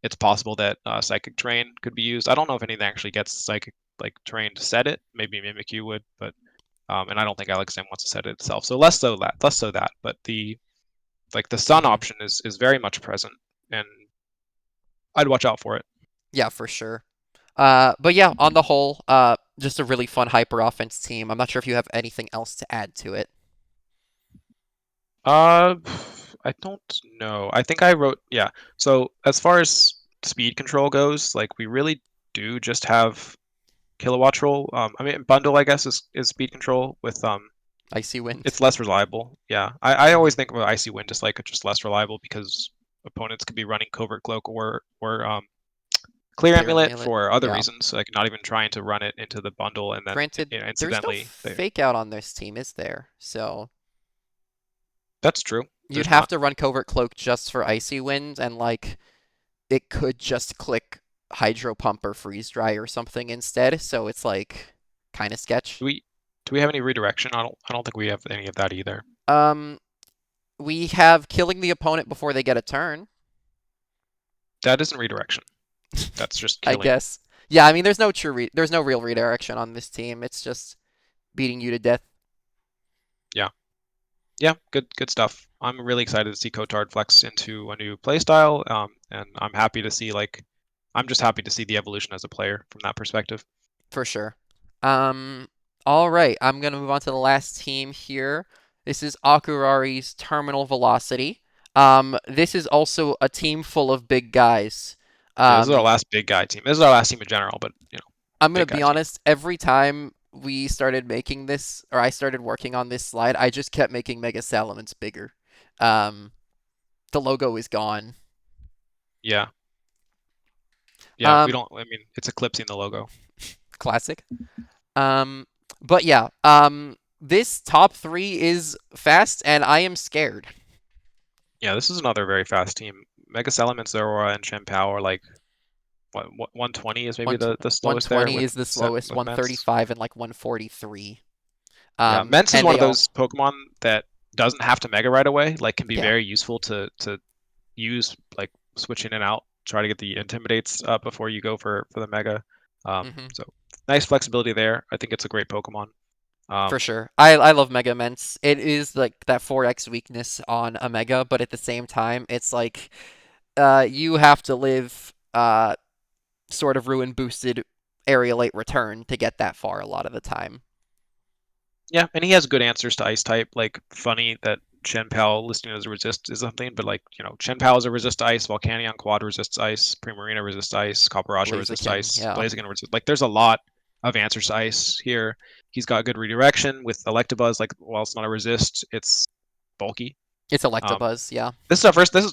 it's possible that Psychic Terrain could be used. I don't know if anything actually gets Psychic like Terrain to set it. Maybe Mimikyu would, but and I don't think Alexam wants to set it itself. So less so that. But the Sun Mm-hmm. option is very much present, and I'd watch out for it. Yeah, for sure. But yeah, on the whole, just a really fun hyper offense team. I'm not sure if you have anything else to add to it. Uh, I don't know. I think I wrote, yeah. So as far as speed control goes, like we really do just have Kilowattrel. I mean, bundle, I guess, is speed control with Icy Wind. it's less reliable. Yeah, I Mm-hmm. always think about Icy Wind just less reliable because opponents could be running Covert Cloak or Clear Clear Amulet Amulet. for other Yeah. reasons, like not even trying to run it into the bundle and then Granted, there's no incidentally they. fake out on this team, is there? So That's true. you'd There's have not. to run Covert Cloak just for Icy Wind, and like it could just click Hydro Pump or Freeze Dry or something instead. So it's like kind of sketch. Do we do we have any redirection? I don't think we have any of that either. Um, we have killing the opponent before they get a turn. That isn't redirection. That's just I killing. guess. Yeah, I mean, there's no real redirection on this team. It's just beating you to death. Yeah. Yeah, good stuff. I'm really excited to see Kotard flex into a new playstyle. And I'm just happy to see the evolution as a player from that perspective. For sure. Um, all right, I'm gonna move on to the last team here. This is Akurari's Terminal Velocity. This is also a team full of big guys. Yeah, this is our Um, last big guy team. This is our last team in general, but I'm gonna big guy be team. honest, every time we started making this, or I started working on this slide, I just kept making Mega Salamence bigger. Um, the logo is gone. Yeah, yeah. We Um, don't. I mean, it's eclipsing the logo. classic. Um, but yeah, this top three is fast, and I am scared. Yeah, this is another very fast team. Mega Salamence, Zoroark, and Chien-Pao are like what 120 is maybe One the slowest there 120 with is the slowest, Mence. 135 and like 143. Yeah, Mence is And one they of all, those Pokemon that doesn't have to Mega right away. Like, can be yeah. very useful to use like switching in and out, try to get the intimidates up before you go for the mega. Hmm. So nice flexibility there. I think it's a great Pokemon. For Um, sure. I love Mega Immense. It is like that 4x weakness on a Mega, but at the same time, it's like you have to live sort of ruin boosted aerial 8 return to get that far a lot of the time. yeah, and he has good answers to Ice type. Like funny that Chien-Pao listing as a resist is something, but like Chien-Pao is a resist ice, Volcanion Quad resists ice, Primarina resists ice, Copperajah resists Blaziken, ice, yeah. Blaziken resists. Like there's a lot of answers to ice here. He's got good redirection with Electabuzz. Like while it's not a resist, it's bulky. It's Um, Electabuzz, yeah, This is our first. This.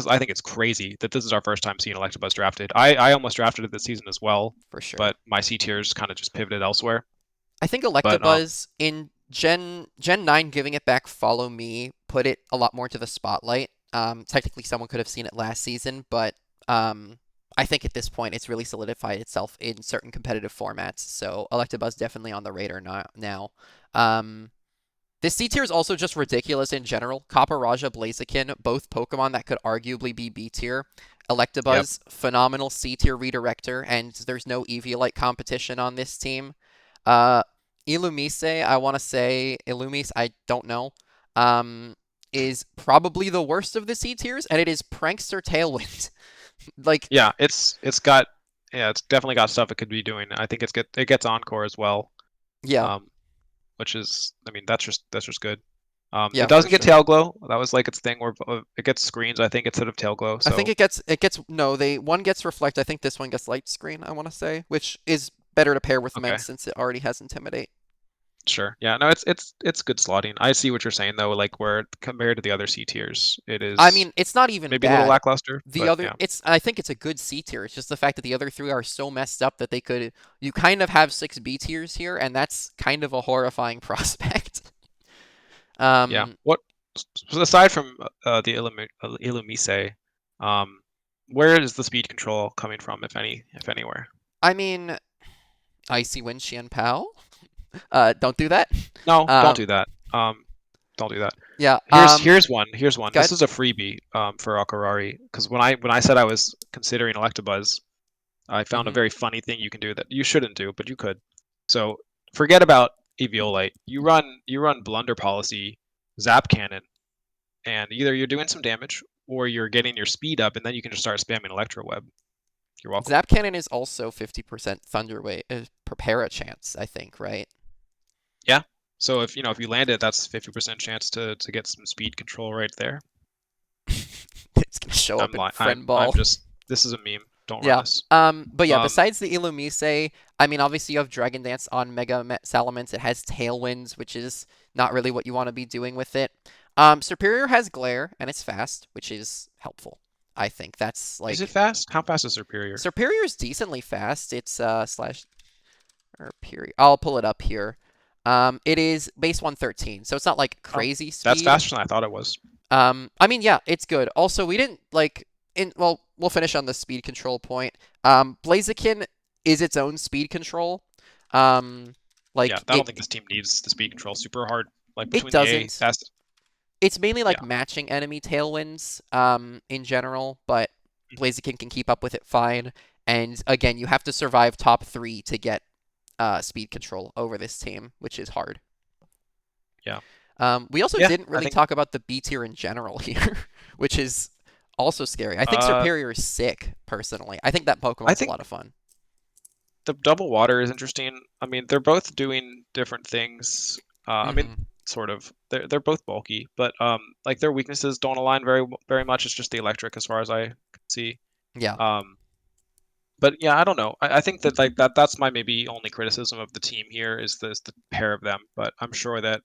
I think it's crazy that this is our first time seeing Electabuzz drafted. I almost drafted it this season as well, for sure. but my C tiers kind of just pivoted elsewhere. I think But Electabuzz in Gen 9 giving it back Follow Me put it a lot more into the spotlight. Technically someone could have seen it last season, but I think at this point it's really solidified itself in certain competitive formats. So Electabuzz definitely on the radar now. Um, this C tier is also just ridiculous in general. Copper Blaziken, both Pokemon that could arguably be B tier. Yep. Electabuzz, phenomenal C tier redirector, and there's no Eviolite competition on this team. Uh, Illumise, I want to say Illumise, I don't know, is probably the worst of the C tiers, and it is Prankster Tailwind. Like, Yeah, it's got it's definitely got stuff it could be doing. I think it gets Encore as well. yeah, Um, which is, I mean, that's just good. yeah, It for doesn't get sure. Tail Glow. That was like its thing where it gets screens, I think, instead of Tail Glow. I think So it gets no, they one gets Reflect. I think this one gets Light Screen, I want to say, which is better to pair with okay, Mence since it already has Intimidate. sure. Yeah, no, it's good slotting. I see what you're saying though. Like where compared to the other C tiers, it I is mean, it's not even maybe a little bad. lackluster, The but other, yeah, it's I think it's a good C tier. It's just the fact that the other three are so messed up that they could. You kind of have six B tiers here, and that's kind of a horrifying prospect. yeah. Um, What so aside from the Illumise, um, where is the speed control coming from, if anywhere? I mean, Icy Wind Qianpao. Don't do that. No, don't Um, do that. Don't do that. yeah. Here's one. Here's one. This Good. is a freebie for Akurari because when I said I was considering Electabuzz, I found a Hmm. very funny thing you can do that you shouldn't do, but you could. So forget about Eviolite. You run Blunder Policy, Zap Cannon, and either you're doing some damage or you're getting your speed up, and then you can just start spamming Electro Web. You're welcome. Zap Cannon is also 50% Thunder Wave prepare a chance, I think, right? Yeah. So if you land it, that's 50% chance to get some speed control right there. It's gonna show up I'm in lying. Friend I'm Ball. just this is a meme. Don't run Yeah. this. But yeah, Um, besides the Illumise, I mean, obviously you have Dragon Dance on Salamence. It has Tailwinds, which is not really what you want to be doing with it. Superior has Glare, and it's fast, which is helpful. I think that's is it like fast? How fast is Superior? Superior is decently fast. It's slash or period. I'll pull it up here. It is base 113, so it's not like Oh, crazy that's speed. faster than I thought it was. I mean, yeah, it's good. Also, we didn't like in well, we'll finish on the speed control point. Blaziken is its own speed control. Um, Yeah, like I don't think this team needs the speed control super hard. Like it between the A, doesn't. that's It's mainly like yeah. matching enemy tailwinds in general, but Mhm. Blaziken can keep up with it fine. And again, you have to survive top 3 to get speed control over this team, which is hard. Yeah. We also Yeah, didn't I really think talk about the B tier in general here, which is also scary. I think uh Superior is sick, personally. I think that I Pokemon's a think lot of fun. the double water is interesting. I mean, they're both doing different things. I mean, Hmm. sort of. They're both bulky, but like their weaknesses don't align very much. It's just the electric as far as I can see. Yeah, Um, but yeah, I don't know. I think that like that's my maybe only criticism of the team here is the pair of them. But I'm sure that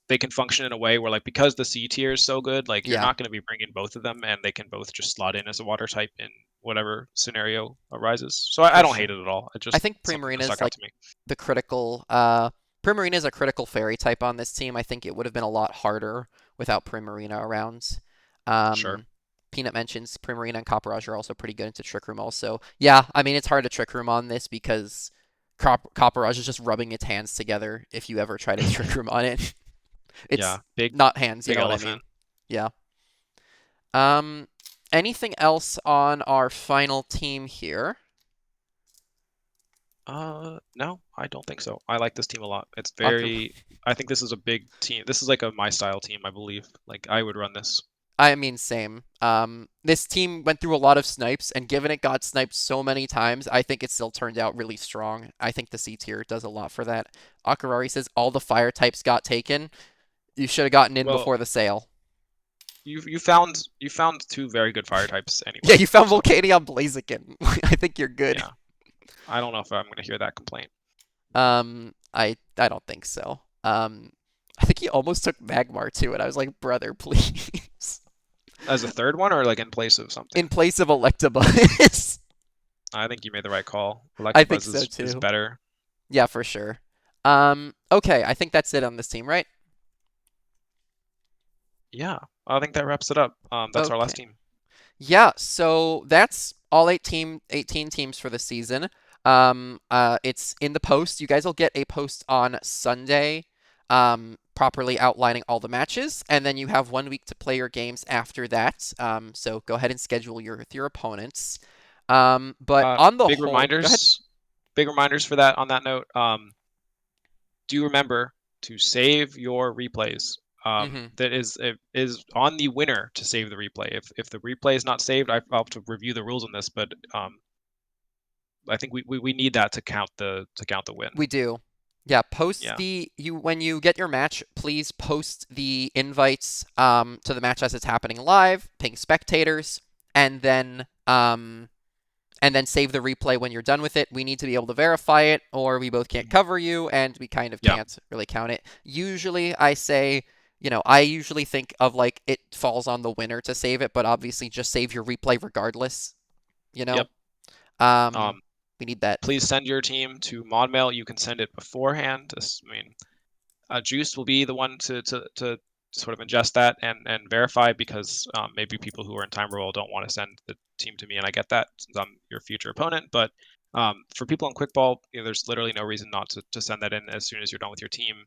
they can function in a way where like because the C tier is so good, like you're yeah, not going to be bringing both of them, and they can both just slot in as a water type in whatever scenario arises. So I for don't hate sure. it at all. It's I just think something Primarina that is stuck out like to me. the critical. Primarina is a critical fairy type on this team. I think it would have been a lot harder without Primarina around. Sure. Um, Peanut mentions Primarina and Copperage are also pretty good into Trick Room. Also, yeah, I mean it's hard to Trick Room on this because Copperage is just rubbing its hands together. If you ever try to Trick Room on it, it's Yeah, big not hands. You big know what I elephant. mean? Yeah. Um, Anything else on our final team here? No, I don't think so. I like this team a lot. It's Okay. very. I think this is a big team. This is like a my style team, I believe. Like I would run this. I mean, same. This team went through a lot of snipes, and given it got sniped so many times, I think it still turned out really strong. I think the C tier does a lot for that. Akurari says all the fire types got taken. You should have gotten in Well, before the sale. you found two very good fire types Yeah, anyway. you found So Volcanion Blaziken. I think you're good. yeah, I don't know if I'm gonna hear that complaint I don't think so. I think he almost took Magmar too, and I was like, brother, please. as a third one or like in place of something. In place of Electabuzz. I think you made the right call. I think Electabuzz so is too. better. Yeah, for sure. Okay, I think that's it on this team, right? Yeah, I think that wraps it up. That's our last Okay. team. Yeah, so that's all 18 teams for the season. It's in the post. You guys will get a post on Sunday, properly outlining all the matches, and then you have 1 week to play your games after that. So go ahead and schedule your opponents. But on the Big whole, go ahead. reminders. Big reminders for that. On that note, do remember to save your replays. Hmm. That is on the winner to save the replay. If the replay is not saved, I'll have to review the rules on this, but I think we need that to count the win. We do. Yeah, post Yeah. the you when you get your match, please post the invites to the match as it's happening live, ping spectators, and then save the replay when you're done with it. We need to be able to verify it, or we both can't Mhm. cover you, and we kind of Yeah. can't really count it. Usually, I say, I usually think of like it falls on the winner to save it, but obviously just save your replay regardless, you know? Yep. Um, Um, we need that. Please send your team to ModMail. You can send it beforehand. I mean, Juice will be the one to sort of ingest that and verify because maybe people who are in time roll don't want to send the team to me, and I get that since I'm your future opponent. But for people on Quickball, there's literally no reason not to send that in as soon as you're done with your team,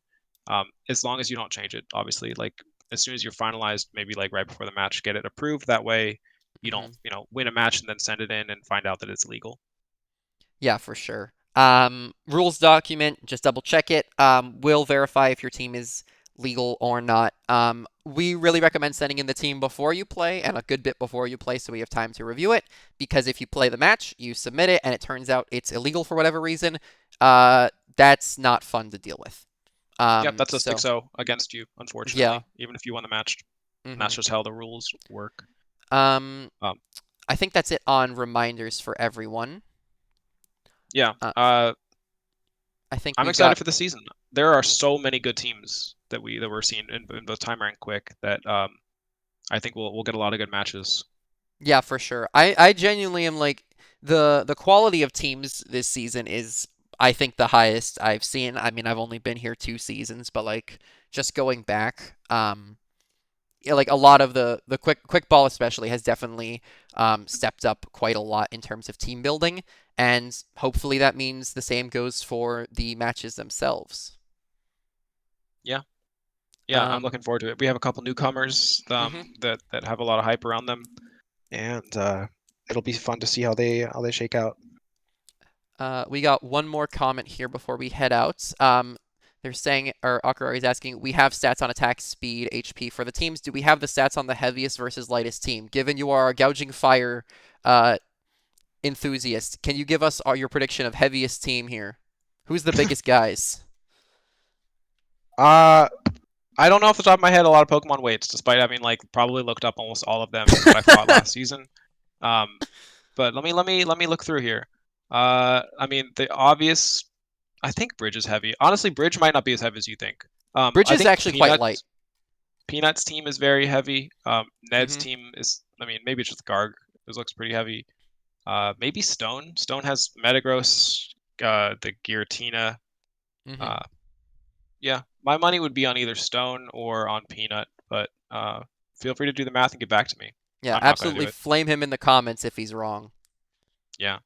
as long as you don't change it. Obviously, like as soon as you're finalized, maybe like right before the match, get it approved. That way, you don't Hmm. win a match and then send it in and find out that it's legal. Yeah, for sure. Rules document, just double check it. Will verify if your team is legal or not. We really recommend sending in the team before you play and a good bit before you play so we have time to review it. Because if you play the match, you submit it, and it turns out it's illegal for whatever reason, that's not fun to deal with. Yep, that's a So 6-0 against you, yeah. unfortunately, even if you won the match. And that's Hmm. just how the rules work. Um, Um, I think that's it on reminders for everyone. yeah, Uh, I think I'm we've excited got for the season. There are so many good teams that we're seeing in both timer and quick that I think we'll get a lot of good matches. Yeah, for sure. I genuinely am like the quality of teams this season is I think the highest I've seen. I mean, I've only been here 2 seasons, but like just going back, yeah, like a lot of the quick ball especially has definitely stepped up quite a lot in terms of team building, and hopefully that means the same goes for the matches themselves. Yeah, yeah, I'm Um, looking forward to it. We have a couple newcomers mhm. that have a lot of hype around them, and it'll be fun to see how they shake out. We got one more comment here before we head out. They're saying, or Akurari is asking, we have stats on attack, speed, HP for the teams. Do we have the stats on the heaviest versus lightest team? Given you are a gouging fire uh, enthusiast, can you give us your prediction of heaviest team here? Who's the biggest guys? Uh, I don't know off the top of my head a lot of Pokemon weights, despite having like probably looked up almost all of them that I fought last season. Um, but let me look through here. I mean the obvious. I think Bridge is heavy. Honestly, Bridge might not be as heavy as you think. Bridge I is think actually quite light. Peanut's team is very heavy. Ned's Hmm. team is. I mean, maybe it's just Garg. This looks pretty heavy. Maybe Stone. Stone has Metagross, the Giratina. Hmm. Uh, yeah, my money would be on either Stone or on Peanut, but feel free to do the math and get back to me. Yeah, I'm not gonna do absolutely it. flame him in the comments if he's wrong. Yeah.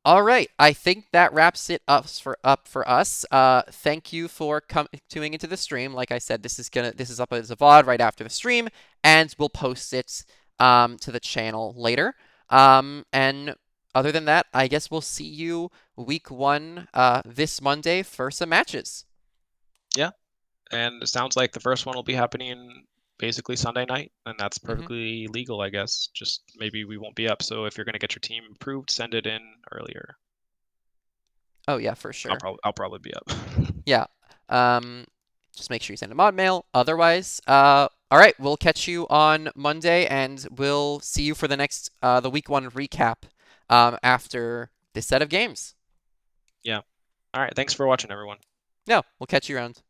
All right. I think that wraps it up for us. Thank you for tuning into the stream. Like I said, this is up as a VOD right after the stream, and we'll post it to the channel later. And other than that, I guess we'll see you week one this Monday for some matches. Yeah. And it sounds like the first one will be happening basically Sunday night, and that's Hmm. perfectly legal, I guess. Just maybe we won't be up, so if you're gonna get your team approved, send it in earlier. Oh yeah, for I'll sure. probably I'll probably be up. Yeah. Um, just make sure you send a mod mail. Otherwise, all right, we'll catch you on Monday, and we'll see you for the week one recap, after this set of games. Yeah. All right. Thanks for watching, everyone. No, we'll catch you around.